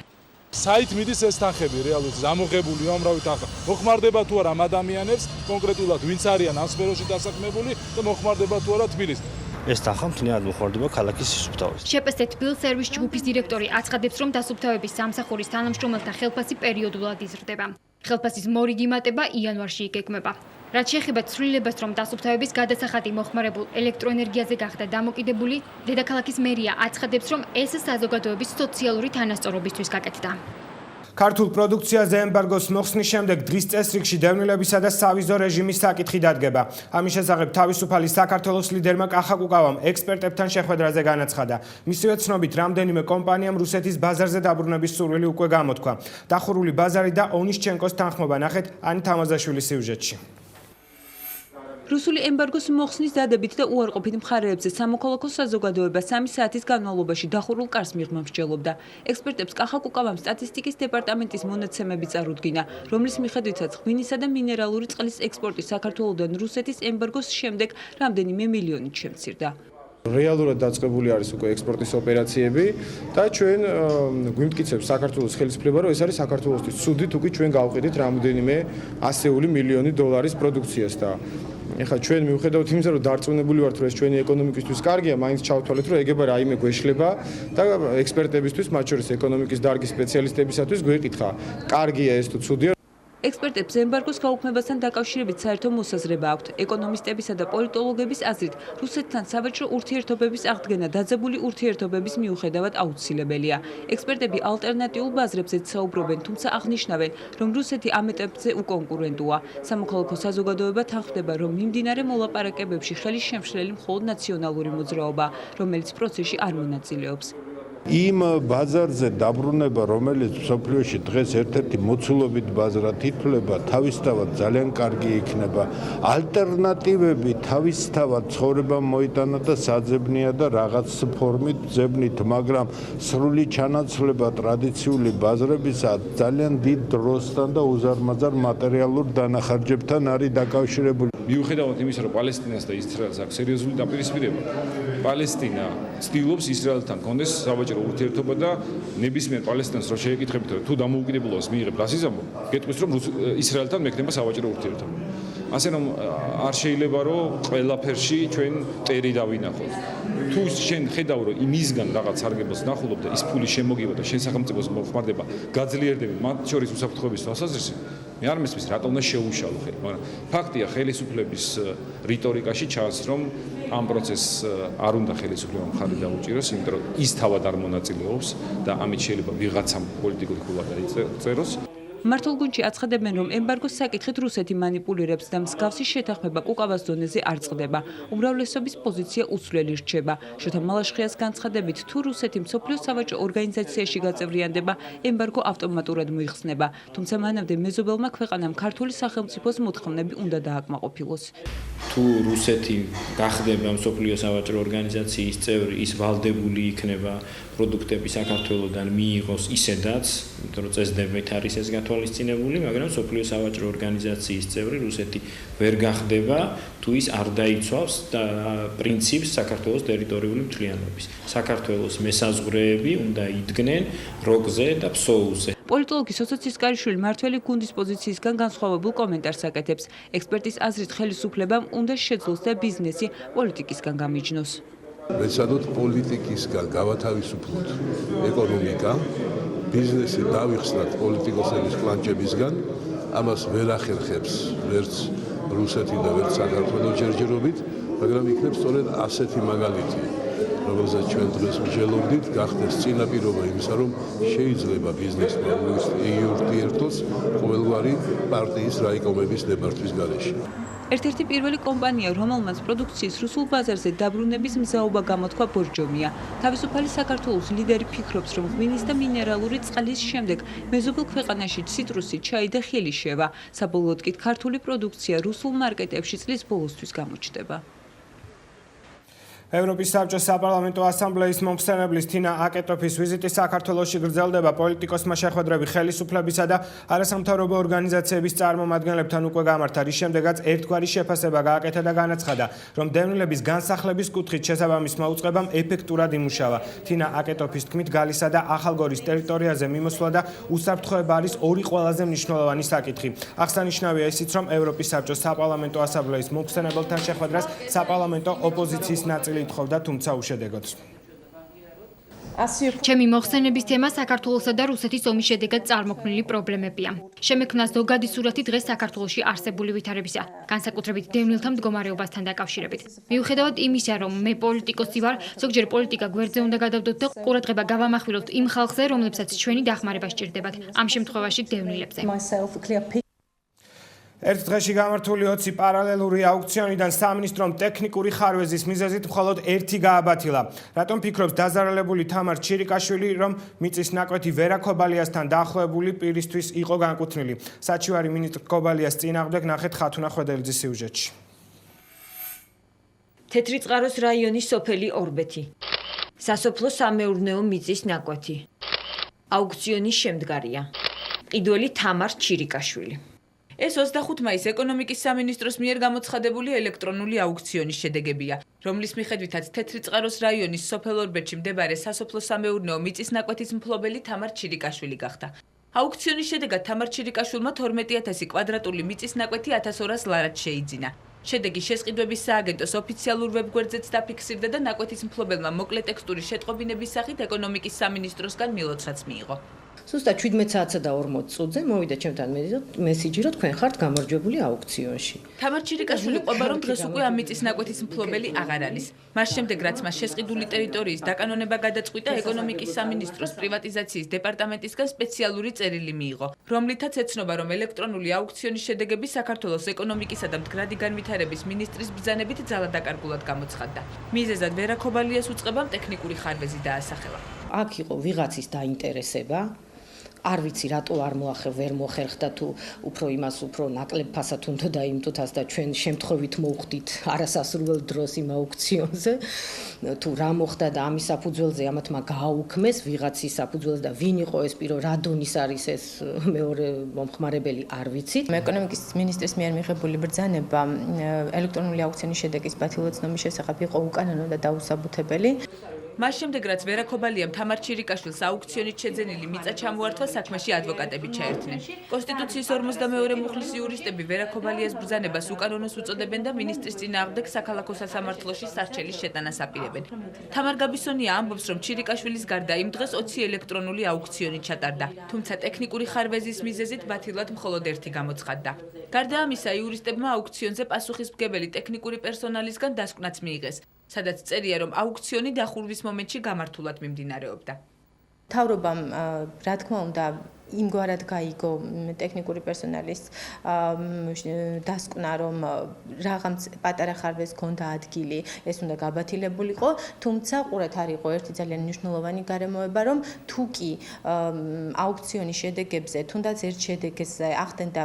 საით მიდის ეს თანხები რეალურად ამოღებული უამრავი თანხა მოხმარდება თუ არა ამ ადამიანებს კონკრეტულად ვინც არიან ამ სფეროში დასაქმებული და მოხმარდება თუ არა თბილისს ეს თანხა მთლიანად მოხმარდება ქალაქის სისუფთავეს. შპს თბილ სერვის ჯგუფის დირექტორი აცხადებს, რომ დასუფთავების სამსახურის თანამშრომელთა ხელფასი პერიოდულად იზრდება. ხელფასის მორიგი მატება იანვარში იგეგმება. რაც შეეხება ცვლილებას, რომ დასუფთავების გადასახადი მოხმარებულ ელექტროენერგიაზე გახდა დამოკიდებული, დედაქალაქის მერია აცხადებს, რომ ეს საზოგადოების სოციალური თანასწორობისთვის გაკეთდა. ქართულ პროდუქციაზე ემბარგოს მოხსნის შემდეგ დღის წესრიგში დევნილებისა და სავიზო რეჟიმის საკითხი დადგება. ამის შესახებ თავისუფალი საქართველოს ლიდერმა კახა კუკავამ ექსპერტებთან შეხვედრაზე განაცხადა. მისივე ცნობით, რამდენიმე კომპანიამ რუსეთის ბაზარზე დაბრუნების სურვილი უკვე გამოთქვა. დახურული ბაზარი და ონისჩენკოს თანხმობა ნახეთ ანი თამაზაშვილის სიუჟეტში. რუსული ემბარგოს მოხსნის დადებით და უარყოფით მხარეებზე სამოქალაქო საზოგადოება 3 საათის განმავლობაში დახურულ კარს მიღმა მსჯელობდა. ექსპერტებს კახა კუკავამ სტატისტიკის დეპარტამენტის მონაცემები წარუდგინა, რომლის მიხედვითაც ღვინისა და მინერალური წყლის ექსპორტი საქართველოდან რუსეთის ემბარგოს შემდეგ რამდენიმე მილიონით შემცირდა. რეალურად დაწყებული არის უკვე ექსპორტის ოპერაციები და ჩვენ გვიმტკიცებს საქართველოს ხელისუფლება, რომ ეს არის საქართველოსთვის ცუდი, თუკი ჩვენ გავყიდით რამდენიმე ასეული მილიონი დოლარის პროდუქციას და ეხლა ჩვენ მიუხედავად იმისა, რომ დარწმუნებული ვართ, რომ ეს ჩვენი ეკონომიკისთვის კარგია, მაინც ჩავთვალეთ, რომ ეგება რაიმე გვეშლება და ექსპერტებისთვის, მათ შორის ეკონომიკის დარგის სპეციალისტებისათვის გვეკითხა, კარგია ეს თუ ცუდია. ექსპერტებს ემბარგოს გაუქმებასთან დაკავშირებით საერთო მოსაზრება აქვთ. ეკონომისტებისა და პოლიტოლოგების აზრით, რუსეთთან სავაჭრო ურთიერთობების აღდგენა დაძაბული ურთიერთობების მიუხედავად აუცილებელია. ექსპერტები ალტერნატიულ ბაზრებზეც საუბრობენ, თუმცა აღნიშნავენ, რომ რუსეთი ამ ეტაპზე უკონკურენტოა. სამოქალაქო საზოგადოება თანხმდება, რომ მიმდინარე მოლაპარაკებებში ხელის შემშლელი მხოლოდ ნაციონალური მოძრაობა, რომელიც პროცესში არ მონაწილეობს. იმ ბაზარზე დაბრუნება, რომელიც მსოფლიოში დღეს ერთ-ერთი მოცულობით ბაზრად ითვლება, თავისთავად ძალიან კარგი იქნება. ალტერნატივები თავისთავად ცხოვრებამ მოიტანა და საძებნია და რაღაც ფორმით ძებნით, მაგრამ სრული ჩანაცვლება ტრადიციული ბაზრებისა ძალიან დიდ დროსთან და უზარმაზარ მატერიალურ დანახარჯებთან არის დაკავშირებული. მიუხედავად იმისა, რომ პალესტინას და ისრაელს აქვს სერიოზული დაპირისპირება, პალესტინა ცდილობს ისრაელთან კონდეს სავაჭრო ურთიერთობა და ნებისმიერ პალესტინას რო შეეკითხებით, თუ დამოუკიდებლობას მიიღებ რასიზმო, გეტყვის რომ ისრაელთან მექნება სავაჭრო ურთიერთობა. ასე რომ არ შეიძლება რომ ყველაფერში ჩვენ ტერი დავინახოთ. თუ შენ ხედავ რომ იმისგან რაღაც სარგებელს ნახულობ და ის ფული შემოგივა და შენ სახელმწიფოს მოხმარდება გაძლიერდები, მათ შორის უსაფრთხოების თვალსაზრისით, მე არ მესმის რატომ უნდა შეუშალო ხელი, მაგრამ ფაქტია ხელისუფლების რიტორიკაში ჩანს რომ ამ პროცესს არ უნდა ხელისუფლებამ მხარი დაუჭიროს, იმიტომ რომ ის თავად არ მონაწილეობს და ამით შეიძლება ვიღაცამ პოლიტიკური ხულა დაიწეროს. მართლგუნდში აცხადებენ, რომ ემბარგოს საკითხით რუსეთი მანიპულირებს და მსგავსი შეთანხმება კუკავას დონეზე არ წყდება. უმრავლესობის პოზიცია უცვლელი რჩება. შოთა მალაშხიას განცხადებით, თუ რუსეთი მსოფლიო სავაჭრო ორგანიზაციაში გაწევრიანდება, ემბარგო ავტომატურად მოიხსნება. თუმცა მანამდე მეზობელმა ქვეყანამ ქართული სახელმწიფოს მოთხოვნები უნდა დააკმაყოფილოს. თუ რუსეთი გახდება მსოფლიო სავაჭრო ორგანიზაციის წევრი, ის ვალდებული იქნება პროდუქტები საქართველოსდან მიიღოს ისედაც, იმიტომ რომ წესდებით არის ეს გათვალისწინებული, მაგრამ სოფლიო სავაჭრო ორგანიზაციის წევრი რუსეთი ვერ გახდება, თუ ის არ დაიცვავს პრინციპს საქართველოს ტერიტორიული მთლიანობის. საქართველოს მესაზღვრეები უნდა იდგნენ როგზე და ფსოუზე. პოლიტოლოგი სოცი ცისკარიშვილი მართველი გუნდის პოზიციისგან განსხვავებულ კომენტარს აკეთებს. ექსპერტის აზრით ხელისუფლებამ უნდა შეძლოს და ბიზნესი პოლიტიკისგან გამიჯნოს. ვეცადოთ პოლიტიკისგან გავათავისუფლოთ ეკონომიკა, ბიზნესი დავიხსნათ პოლიტიკოსების კლანჭებისგან, ამას ვერ ახერხებს ვერც რუსეთი და ვერც საქართველოს ჯერჯერობით, მაგრამ იქნებ სწორედ ასეთი მაგალითი, რომელზეც ჩვენ დღეს ვჯელობდით, გახდეს წინაპირობა იმისა, რომ შეიძლება ბიზნესმა უერთოს ყოველგვარი პარტიის რაიკომების დებართვის გარეშე. ერთ-ერთი პირველი კომპანია, რომელმაც პროდუქციის რუსულ ბაზარზე დაბრუნების მზაობა გამოთქვა ბორჯომია. თავისუფალი საქართველოს ლიდერი ფიქრობს, რომ ღვინის და მინერალური წყლის შემდეგ მეზობელ ქვეყანაში ციტრუსი, ჩაი და ხილი შევა. საბოლოოდ კი ქართული პროდუქცია რუსულ მარკეტებში წლის ბოლოსთვის გამოჩნდება. ევროპის საბჭოს საპარლამენტო ასამბლეის მომხსენებლის თინა აკეტოფის ვიზიტი საქართველოში გრძელდება. პოლიტიკოსმა შეხვედრები ხელისუფლებისა და არასამთავრობო ორგანიზაციების წარმომადგენლებთან უკვე გამართა, რის შემდეგაც ერთგვარი შეფასება გააკეთა და განაცხადა, რომ დევნილების განსახლების კუთხით შესაბამის მოუწყებამ ეფექტურად იმუშავა. თინა აკეტოფის თქმით, გალისა და ახალგორის ტერიტორიაზე მიმოსვლა და უსაფრთხოება არის ორი ყველაზე მნიშვნელოვანი საკითხი. აღსანიშნავია ისიც, რომ ევროპის საბჭოს საპარლამენტო ასამბლეის მომხსენებელთან შეხვედრას საპარლამენტო ოპოზიციის ნაწილი ითხოვდა, თუმცა უშედეგოდ. ჩემი მოხსენების თემა საქართველოსა და რუსეთის ომის შედეგად წარმოქმნილი პრობლემებია. შემექმნა ზოგადი სურათი დღეს საქართველოში არსებული ვითარებისა, განსაკუთრებით დევნილთა მდგომარეობასთან დაკავშირებით. მიუხედავად იმისა, რომ მე პოლიტიკოსი ვარ, ზოგჯერ პოლიტიკა გვერდზე უნდა გადავდოთ და ყურადღება გავამახვილოთ იმ ხალხზე, რომლებსაც ჩვენი დახმარება სჭირდებათ, ამ შემთხვევაში დევნილებზე. ერთ დღეში გამართული 20 პარალელური აუქციონიდან სამინისტრომ ტექნიკური ხარვეზის მიზეზით მხოლოდ ერთი გააბათილა. რატომ ფიქრობს დაზარალებული თამარ ჩირიკაშვილი, რომ მიწის ნაკვეთი ვერა ქობალიასთან დაახლოებული პირისთვის იყო განკუთვნილი? საჩივარი მინისტრ ქობალიას წინააღმდეგ ნახეთ ხათუნა ხვედელიძის სიუჟეტში. თეთრიწყაროს რაიონის სოფელი ორბეთი. სასოფლო სამეურნეო მიწის ნაკვეთი. აუქციონის შემდგარია. ყიდველი თამარ ჩირიკაშვილი. ეს 25 მაისს ეკონომიკის სამინისტროს მიერ გამოცხადებული ელექტრონული აუქციონის შედეგებია, რომლის მიხედვითაც თეთრიწყაროს რაიონის სოფელ ორბეთში მდებარე სასოფლო სამეურნეო მიწის ნაკვეთის მფლობელი თამარ ჩირიკაშვილი გახდა. აუქციონის შედეგად თამარ ჩირიკაშვილმა 12000 კვადრატული მიწის ნაკვეთი 1200 ლარად შეიძინა. შედეგი შესყიდვების სააგენტოს ოფიციალურ ვებგვერდზეც დაფიქსირდა და ნაკვეთის მფლობელმა მოკლე ტექსტური შეტყობინების სახით ეკონომიკის სამინისტროსგან მილოცვაც მიიღო. ზუსტად 17 საათსა და 40 წუთზე მოვიდა ჩემთან მესიჯი, რომ თქვენ ხართ გამარჯვებული აუქციონში. თამარ ჩირიკაშვილი ყვება, რომ დღეს უკვე ამ მიწის ნაკვეთის მფლობელი აღარ არის. მას შემდეგ, რაც მას შესყიდული ტერიტორიის დაკანონება გადაწყვიტა, ეკონომიკის სამინისტროს პრივატიზაციის დეპარტამენტისგან სპეციალური წერილი მიიღო, რომლითაც ეცნობა, რომ ელექტრონული აუქციონის შედეგები საქართველოს ეკონომიკისა და მდგრადი განვითარების მინისტრის ბრძანებით ძალადაკარგულად გამოცხადდა. მიზეზად ვერა ქობალიას უწყებამ ტექნიკური ხარვეზი დაასახელა. აქ იყო ვიღაცის დაინტერესება. არ ვიცი რატო ვერ მოხერხდა თუ უფრო იმას უფრო ნაკლებ ფასად უნდა დაიმტოთ და ჩვენ შემთხვევით მოვხდით არასასურველ დროს იმ აუქციონზე თუ რა მოხდა და ამის საფუძველზე ამათმა გააუქმეს ვიღაცის საფუძველზე და ვინ იყო ეს პირო რა დონის არის ეს მეორე მომხმარებელი არ ვიცით. ეკონომიკის მინისტრის მიერ მიღებული ბრძანება ელექტრონული აუქციონის შედეგის ბათილოცნობის შესახებ იყო უკანონო და დაუსაბუთებელი. მას შემდეგ, რაც ვერა ქობალიამ თამარ ჩირიკაშვილს აუქციონით შეძენილი მიწა ჩამოართვა, საქმეში ადვოკატები ჩაერთნენ. კონსტიტუციის 42 მუხლის იურისტები ვერა ქობალიას ბრძანებას უკანონოს უწოდებენ და მინისტრის წინააღმდეგ საქალაქო სასამართლოში სარჩელის შეტანას აპირებენ. თამარ გაბისონია ამბობს, რომ ჩირიკაშვილის გარდა იმ დღეს 20 ელექტრონული აუქციონი ჩატარდა, თუმცა ტექნიკური ხარვეზის მიზეზით ბათილად მხოლოდ ერთი გამოცხადდა. გარდა ამისა, იურისტებმა აუქციონზე პასუხისმგებელი ტექნიკური პერსონალისგან დასკვნაც მიიღეს, სადაც წერია, რომ აუქციონი დახურვის მომენტში გამართულად მიმდინარეობდა. მთავრობამ, რა თქმა უნდა, იმგვარად გაიგო ტექნიკური პერსონალის დასკვნა, რომ რაღაც პატარა ხარვეს ჰქონდა ადგილი, ეს უნდა გაბათილებულიყო, თუმცა ყურად არ იყო ერთი ძალიან მნიშვნელოვანი გარემოება, რომ თუ კი აუქციონის შედეგებზე, თუნდაც ერთ შედეგზე ახდენდა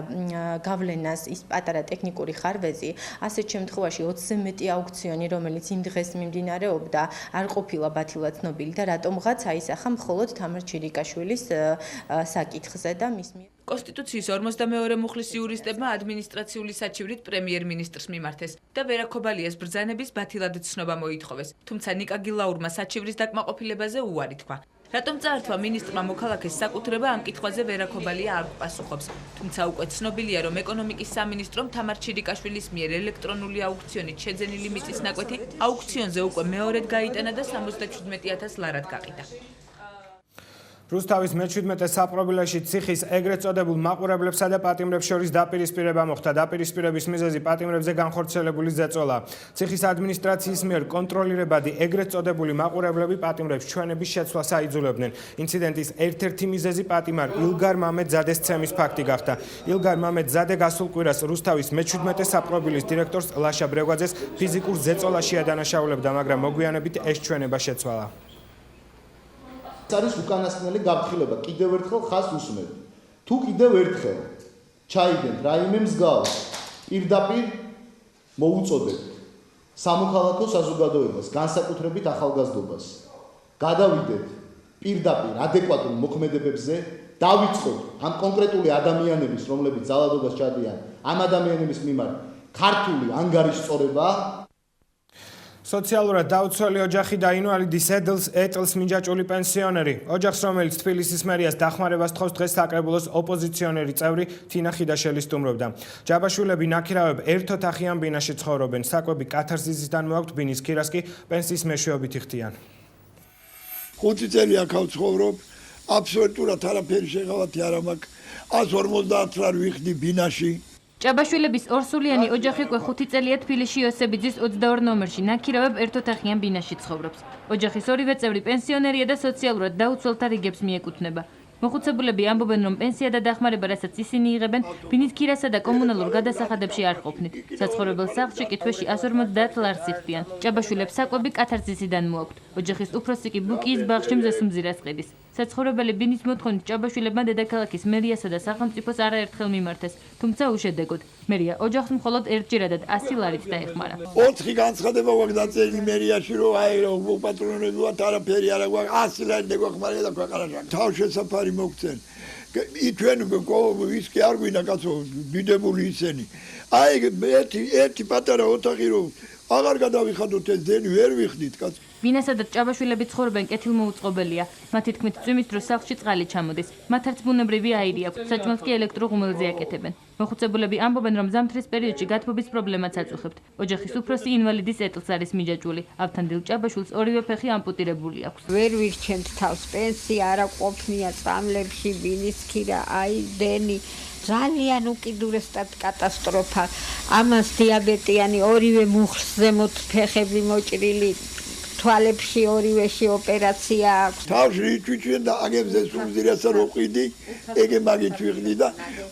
გავლენას ის პატარა ტექნიკური ხარვეზი, ასეთ შემთხვევაში 20-ზე მეტი აუქციონი, რომელიც იმ დღეს მიმდინარეობდა, არ ყოფილა ბათილად ცნობილი და რატომღაც აისახა მხოლოდ თამარ ჩირიკაშვილის საკითხზე და მის მიერ კონსტიტუციის 42 მუხლის იურისტებმა ადმინისტრაციული საჩივრით პრემიერ-მინისტრს მიმართეს და ვერა ქობალიას ბრძანების ბათილად ცნობა მოითხოვეს. თუმცა ნიკა გილაურმა საჩივრის დაკმაყოფილებაზე უარი თქვა. რატომ წაართვა მინისტრმა მოქალაქეს საკუთრება ამ კითხვაზე ვერა ქობალია არ პასუხობს. თუმცა უკვე ცნობილია, რომ ეკონომიკის სამინისტრომ თამარ ჩირიკაშვილის მიერ ელექტრონული აუქციონით შეძენილი მიწის ნაკვეთი აუქციონზე უკვე მეორედ გაიტანა და 77,000 ლარად გაყიდა. რუსთავის მე-17 საპყრობილეში ციხის ეგრეთ წოდებულ მაყურებლებსა და პატიმრებს შორის დაპირისპირება მოხდა. დაპირისპირების მიზეზი პატიმრებზე განხორციელებული ზეწოლა. ციხის ადმინისტრაციის მიერ კონტროლირებადი ეგრეთ წოდებული მაყურებლები პატიმრებს ჩვენების შეცვლას აიძულებდნენ. ინციდენტის ერთ-ერთი მიზეზი პატიმარ ილგარ მამედზადეს ცემის ფაქტი გახდა. ილგარ მამედზადე გასულ კვირას რუსთავის მე-17 საპყრობილის დირექტორს ლაშა ბრეგვაძეს ფიზიკურ ზეწოლაში ადანაშაულებდა, მაგრამ მოგვიანებით ეს ჩვენება შეცვალა. არის უკანასკნელი გაფრთხილება, კიდევ ერთხელ ხას უსმენ. თუ კიდევ ერთხელ ჩაიგდეთ რაიმე მსგავს, პირდაპირ მოუწოდებთ სამოქალაქო საზოგადოებას, განსაკუთრებით ახალგაზრდობას. გადავიდეთ პირდაპირ ადეკვატურ მოქმედებებზე, დავიწყოთ ამ კონკრეტული ადამიანების, რომლებიც ძალადობას ჩადიან, ამ ადამიანების მიმართ ქართული ანგარიშწორება. სოციალურად დაუცველი ოჯახი და ინვალიდის ეტლს მინჯაჭული პენსიონერი. ოჯახს, რომელიც თბილისის მერიას დახმარებას თხოვს, დღეს საკრებულოს ოპოზიციონერი წევრი თინა ხიდაშელი სტუმრობდა. ჯაბაშვილები ნაქირავებ ერთ ოთახიან ბინაში ცხოვრობენ. საკვები კათარზისიდან მოაქვთ, ბინის ქირას კი პენსიის მეშვეობით იხდიან. 5 წელი აქ ვცხოვრობ, აბსოლუტურად არაფერი შეღავათი არ მაქვს. 150 ლარ ვიხდი ბინაში. ჭაბაშვილების ორსულიანი ოჯახი უკვე 5 წელია თბილისში იოსებიძის 22 ნომერში ნაქირავებ ერთოთახიან ბინაში ცხოვრობს. ოჯახის ორივე წევრი პენსიონერია და სოციალურად დაუცველთა რიგებს მიეკუთვნება. მოხუცებულები ამბობენ, რომ პენსია და დახმარება, რასაც ისინი იღებენ, ბინის ქირასა და კომუნალურ გადასახადებში არ ყოფნით. საცხოვრებელ სახლში კი თვეში 150 ლარს იხდიან. ჭაბაშვილებს საკვები კათარზისიდან მოაქვთ. ოჯახის უფროსი კი ბუკიის ბაღში მზესუმზირას ყიდის. საცხოვრებელი ბინის მოთხოვნით ჭაბაშვილებმა დედაქალაქის მერიასა და სახელმწიფოს არაერთხელ მიმართეს, თუმცა უშედეგოდ. მერია ოჯახს მხოლოდ ერთჯერადად 100 ლარით დაეხმარა. 4 განცხადება გვაქვს დაწერილი მერიაში, რომ აი რომ უპატრონებულად არაფერი არ გვაქვს, 100 ლარი დაგვახმარია და ქვეყანაში. თავშესაფარი მოგცენ. ჩვენ ის კი არ გვინდა კაცო, დიდებული ისენი. აი ერთი პატარა ოთახი რომ აღარ გადავიხადოთ ეს ძენი ვერ ვიხდით კაცო. ბინასა და ჭაბაშვილები ცხოვრობენ კეთილმოუწყობელია. მათი თქმით, წვიმის დროს სახლში წყალი ჩამოდის. მათ არც ბუნებრივი აირი აქვს, საჭმელს კი ელექტროღუმელზე აკეთებენ. მოხუცებულები ამბობენ, რომ ზამთრის პერიოდში გათბობის პრობლემაც აწუხებთ. ოჯახის უფროსი ინვალიდის ეტლს არის მიჯაჭვული. ავთანდილ ჭაბაშვილს ორივე ფეხი ამპუტირებული აქვს. ვერ ვირჩენთ თავს, პენსია არა ყოფნია წამლებში, ბინის ქირა, აი დენი. ძალიან უკიდურესად კატასტროფა. ამას დიაბეტიანი ორივე მუხლს ზემოთ ფეხები მოჭრილი. თვალებში ორივეში ოპერაცია აქვს. თავში იწვიჭენ და აგებზე სულზირასა რო ყიდი, ეგე მაგით ვიხდი და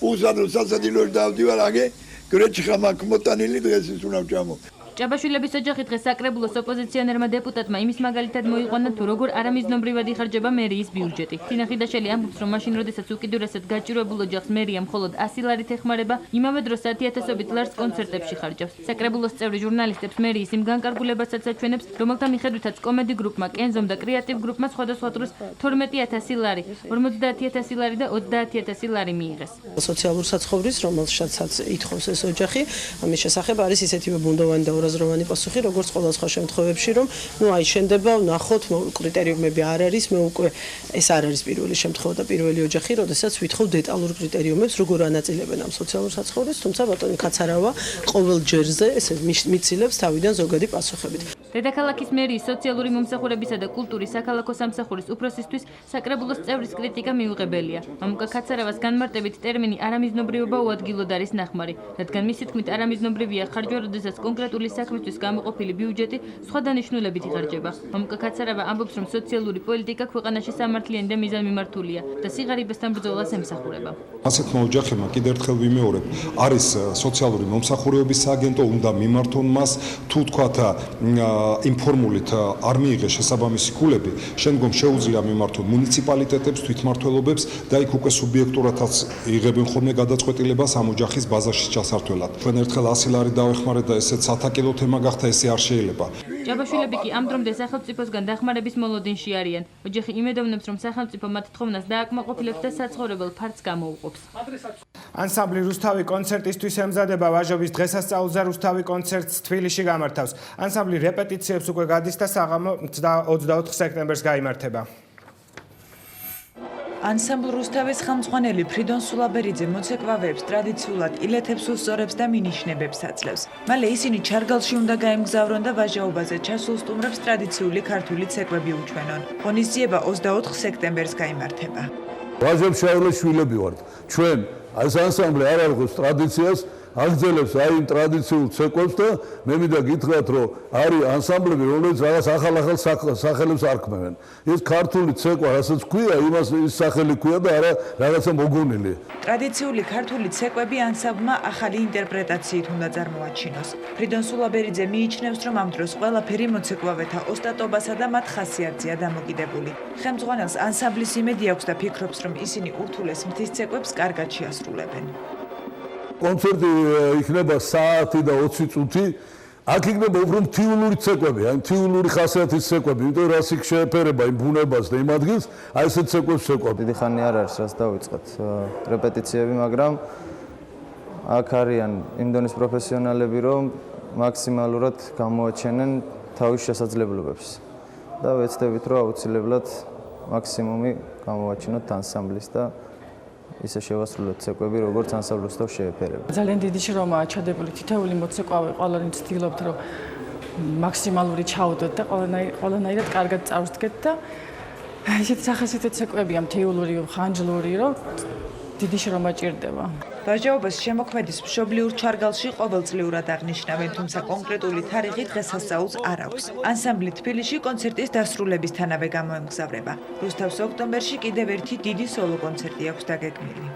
უსადო სასადილოში დავდივარ აგე გრეჩი ხამაკ მოტანილი დღეს ის უნდა ვჭამო. ჭაბაშვილების ოჯახი დღეს საკრებულოს ოპოზიციონერმა დეპუტატმა იმის მაგალითად მოიყვანა, თუ როგორ არამიზნობრივად იხარჯება მერიის ბიუჯეტი. თინა ხიდაშელი ამბობს, რომ მაშინ, როდესაც უკიდურესად გაჭირვებულ ოჯახს მერია მხოლოდ 100 ლარით ეხმარება, იმავე დროს 10,000-ობით ლარს კონცერტებში ხარჯავს. საკრებულოს წევრი ჟურნალისტებს მერიის იმ განკარგულებასაც აჩვენებს, რომელთა მიხედვითაც კომედი გრუპმა, კენზომ და კრეატივ გრუპმა სხვადასხვა დროს 12,000 ლარი, 50,000 ლარი და 30,000 ლარი მიიღეს. სოციალურ საცხოვრისს, რომელსაც ითხოვს ეს ოჯახი, ამის შესახებ არის ისეთივე ბუნდოვანი და რაზროვანი პასუხი, როგორც ყველა სხვა შემთხვევებში, რომ აი შენდება, ნახოთ, კრიტერიუმები არ არის, მე უკვე ეს არ არის პირველი შემთხვევა და პირველი ოჯახი, როდესაც ვითხოვ დეტალურ კრიტერიუმებს, როგორ ანაწილებენ ამ სოციალურ საცხოვრისს, თუმცა ბატონი კაცარავა ყოველ ჯერზე ესე მიცილებს თავიდან ზოგადი პასუხებით. დედაქალაქის მერიის სოციალური მომსახურებისა და კულტურის საქალაქო სამსახურის უფროსისთვის საკრებულოს წევრის კრიტიკა მიუღებელია. მამუკა ქაცარავას განმარტებით ტერმინი არამიზნობრიობა უადგილოდ არის ნახმარი, რადგან მისი თქმით არამიზნობრივია ხარჯვა, როდესაც კონკრეტული საქმისთვის გამოყოფილი ბიუჯეტი სხვა დანიშნულებით იხარჯება. მამუკა ქაცარავა ამბობს, რომ სოციალური პოლიტიკა ქვეყანაში სამართლიანი და მიზანმიმართულია და სიღარიბესთან ბრძოლას ემსახურება. ასეთმა ოჯახებმა კიდევ ერთხელ ვიმეორებ, არის სოციალური მომსახურებების სააგენტო, უნდა მიმართონ მას, თუ თქვათ ინფორმულით არ მიიღეს შესაბამისი ქულები, შემდგომ შეუძლია მიმართონ მუნიციპალიტეტებს, თვითმმართველობებს და იქ უკვე სუბიექტურადაც იღებენ ხოლმე გადაწყვეტილებას ამ ოჯახის ბაზაში ჩასართველად. ჩვენ ერთხელ 100 ლარი დავეხმარეთ და ესეც სათაკელო თემა გახდა, ესე არ შეიძლება. ჭაბაშვილები კი ამ დრომდე სახელმწიფოსგან დახმარების მოლოდინში არიან. ოჯახი იმედოვნებს, რომ სახელმწიფო მათ თხოვნას დააკმაყოფილებს და საცხოვრებელ ფართს გამოუყოფს. ანსამბლი რუსთავი კონცერტისთვის ემზადება, ვაჟობის დღესასწაულზე რუსთავი კონცერტს თბილისში გამართავს. ანსამბლი რეპეტიციებს უკვე გადის და საღამო 24 სექტემბერს გაიმართება. ანსამბლ რუსთავის ხელმძღვანელი ფრიდონ სულაბერიძე მოცეკვავეებს ტრადიციულად ილეთებს უსწორებს და მინიშნებებს აძლევს. მალე ისინი ჩარგალში უნდა გაემგზავრონ და ვაჟაობაზე ჩასულ სტუმრებს ტრადიციული ქართული ცეკვები უჩვენონ. ღონისძიება 24 სექტემბერს გაიმართება. ვაჟებს შაილეს შვილები ვართ. ჩვენ ეს ანსამბლი არ არღოს ტრადიციას, აგრძელებს აი იმ ტრადიციულ ცეკვებს და მე მინდა გითხრათ, რომ არის ანსამბლები, რომლებიც რაღაც ახალ სახელებს არქმევენ. ეს ქართული ცეკვა, რასაც ქვია, იმას ის სახელი ქვია და არა რაღაცა მოგონილი. ტრადიციული ქართული ცეკვები ანსამბლმა ახალი ინტერპრეტაციით უნდა წარმოაჩინოს. ფრიდონ სულაბერიძე მიიჩნევს, რომ ამ დროს ყველაფერი მოცეკვავეთა ოსტატობასა და მათ ხასიათზეა დამოკიდებული. ხელმძღვანელს ანსამბლის იმედი აქვს და ფიქრობს, რომ ისინი ურთულეს მთის ცეკვებს კარგად შეასრულებენ. კონცერტი იქნება საათი და 20 წუთი. აქ იქნება უფრო მთიულური ცეკვები, აი მთიულური ხასიათის ცეკვები, იმიტომ რომ რას იქ შეეფერება იმ ბუნებას და იმ ადგილს, აი ესეთ ცეკვებს ცეკვავ. დიდი ხანი არ არის, რაც დავიწყეთ რეპეტიციები, მაგრამ აქ არიან იმ დონის პროფესიონალები, რომ მაქსიმალურად გამოაჩენენ თავის შესაძლებლობებს. და ვეცდებით, რომ აუცილებლად მაქსიმუმი გამოვაჩინოთ ანსამბლის და ისე შევასრულოთ ცეკვები, როგორც ანსამბლ რუსთავს შეეფერება. ძალიან დიდი შრომაა ჩადებული, თითოეული მოცეკვავე ყველანი ცდილობთ, რომ მაქსიმალური ჩაუდოთ და ყველანაირად კარგად წავსდგეთ და ესეთი სახასიათო ცეკვებია მთიულური, ხანჯლური, რომ დიდი შრომა ჭირდება. ვაჟაობას შემოქმედის მშობლიურ ჩარგალში ყოველწლიურად აღნიშნავენ, თუმცა კონკრეტული თარიღი დღესასწაულს არ აქვს. ანსამბლი თბილისში კონცერტის დასრულებისთანავე გამოემგზავრება. რუსთავს ოქტომბერში კიდევ ერთი დიდი სოლო კონცერტი აქვს დაგეგმილი.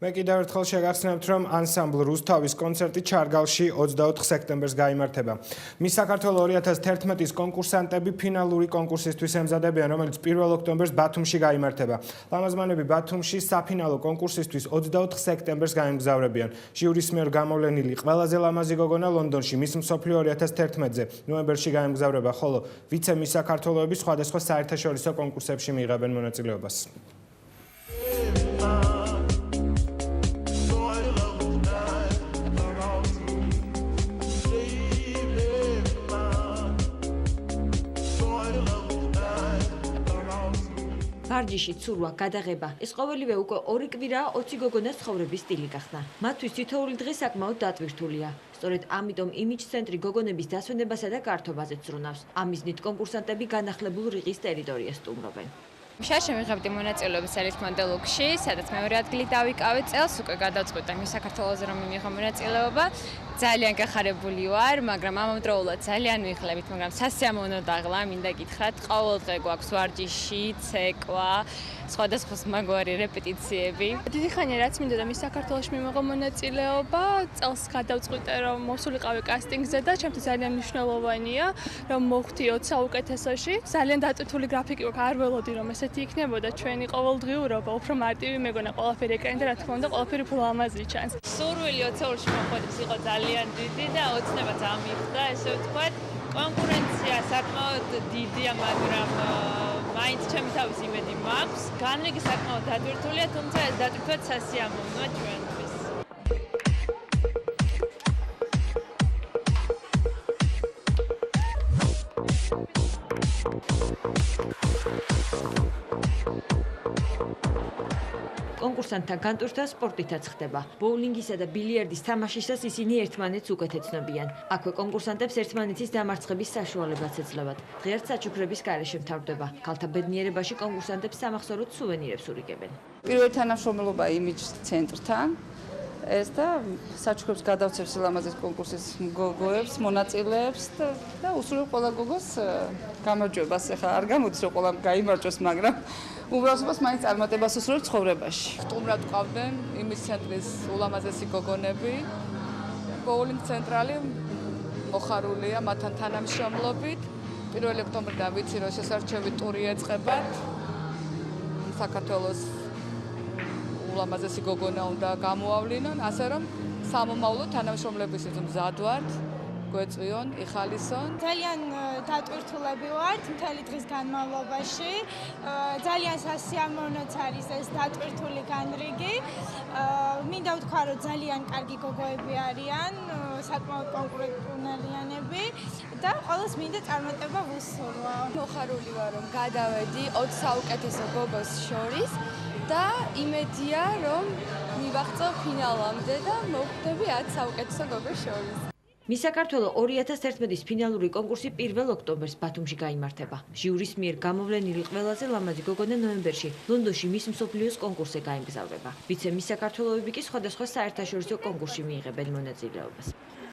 მე კიდევ ერთხელ შეგახსენებთ, რომ ანსამბლ რუსთავის კონცერტი ჩარგალში 24 სექტემბერს გაიმართება. მის საქართველოს 2011-ის კონკურსანტები ფინალური კონკურსისთვის ემზადებიან, რომელიც 1 ოქტომბერს ბათუმში გაიმართება. ლამაზმანები ბათუმში საფინალო კონკურსისთვის 24 სექტემბერს გაემგზავრებიან. ჟიურის მიერ გამოვლენილი ყველაზე ლამაზი გოგონა ლონდონში, მის მსოფლიო 2011-ზე ნოემბერში გაემგზავრება, ხოლო ვიცე მის საქართველოები სხვადასხვა საერთაშორისო კონკურსებში მიიღებენ მონაწილეობას. ვარჯიში, ცურვა, გადაღება. ეს ყოველივე უკვე 2 კვირაა 20 გოგონას ცხოვრების სტილი გახდა. მათთვის თითოეული დღე საკმაოდ დატვირთულია. სწორედ ამიტომ იმიჯ ცენტრი გოგონების დასვენებასა და გართობაზე ცრუნავს. ამ მიზნით კონკურსანტები განახლებულ რიყის ტერიტორიას სტუმრობენ. შარშე მიღებდი მონაწილეობის ელიტმოდელუქში, სადაც მეორე ადგილი დავიკავე. წელს უკვე გადავწყვიტე მის საქართველოზე რომ მიმიღო მონაწილეობა. ძალიან გახარებული ვარ, მაგრამ ამავდროულად ძალიან მიხლებით, მაგრამ სასიამოვნო დაღლა, მინდა გითხრათ, ყოველ დღე გვაქვს ვარჯიში, ცეკვა, სხვადასხვა მაგვარი რეპეტიციები. დიდი ხანია რაც მინდოდა მის საქართველოში მიმიღო მონაწილეობა, წელს გადავწყვიტე რომ მოსულიყავი კასტინგზე და ჩემთვის ძალიან მნიშვნელოვანია, რომ მოვხდი 20 საუკეთესოში. ძალიან დატვირთული გრაფიკი აქვს, არ ველოდი რომ ესეთი იქნებოდა ჩვენი ყოველდღიურობა, უფრო მარტივი მეგონა ყველაფერი ეკრანი და რა თქმა უნდა ყველაფერი ფულამაზი ჩანს. სურვილი 20-ში მოხვედრის იყო ძალიან დიდი და ოცნებაც ამიხდა, ესე ვთქვათ. კონკურენცია საკმაოდ დიდია, მაგრამ მაინც ჩემი თავის იმედი მაქვს. განრიგი საკმაოდ დატვირთულია, თუმცა ეს დატვირთვა სასიამოვნოა ჩვენთვის. კონკურსანტთა განტვირთა სპორტითაც ხდება. ბოულინგისა და ბილიარდის თამაშისას ისინი ერთმანეთს უკეთ ეცნობიან. აქვე კონკურსანტებს ერთმანეთის დამარცხების საშუალებაც ეძლევათ. ღიად საჩუქრების გარეშე მთავრდება. ქალთა ბედნიერებაში კონკურსანტებს სამახსოვროდ სუვენირებს ურიგებენ. პირველი თანამშრომლობა იმიჯ ცენტრთან. ეს და საჩუქრებს გადავცემს ლამაზის კონკურსის გოგოებს, მონაწილეებს და უსურვებ ყველა გოგოს გამარჯვებას. ეხლა არ გამოდის რომ ყველა გაიმარჯვოს, მაგრამ უბრალოდ მაინც წარმატებას უსურვებ ცხოვრებაში. სტუმრად ყავდნენ იმის ცენტრის ულამაზესი გოგონები. ბოულინგ ცენტრალი მოხარულია მათთან თანამშრომლობით. 1 ოქტომბრიდან ვიცი რომ შესარჩევი ტური ეწყებათ. საქართველოს ულამაზესი გოგონა უნდა გამოავლინონ, ასე რომ სამომავლო თანამშრომლებისთვის მზად ვართ, გვეწვიონ, იხალისონ. ძალიან დატვირთულები ვართ მთელი დღის განმავლობაში. ძალიან სასიამოვნოც არის ეს დატვირთული განრიგი. მინდა ვთქვა, რომ ძალიან კარგი გოგოები არიან, საკმაოდ კონკურენტუნარიანები და ყველას მინდა წარმატება ვუსურვა. მოხარული ვარ, რომ გადავედი 20 საუკეთესო გოგოს შორის. და იმედია რომ მივაღწევ ფინალამდე და მოვხვდები 10 საუკეთესო გოგოს შორის. მის საქართველოს 2011-ის ფინალური კონკურსი 1 ოქტომბერს ბათუმში გაიმართება. ჟიურის მიერ გამოვლენილი ყველაზე ლამაზი გოგონა ნოემბერში ლონდონში მის მსოფლიოს კონკურსზე გაემგზავრება. ვიცე მის საქართველოსები კი სხვადასხვა საერთაშორისო კონკურსში მიიღებენ მონაწილეობას.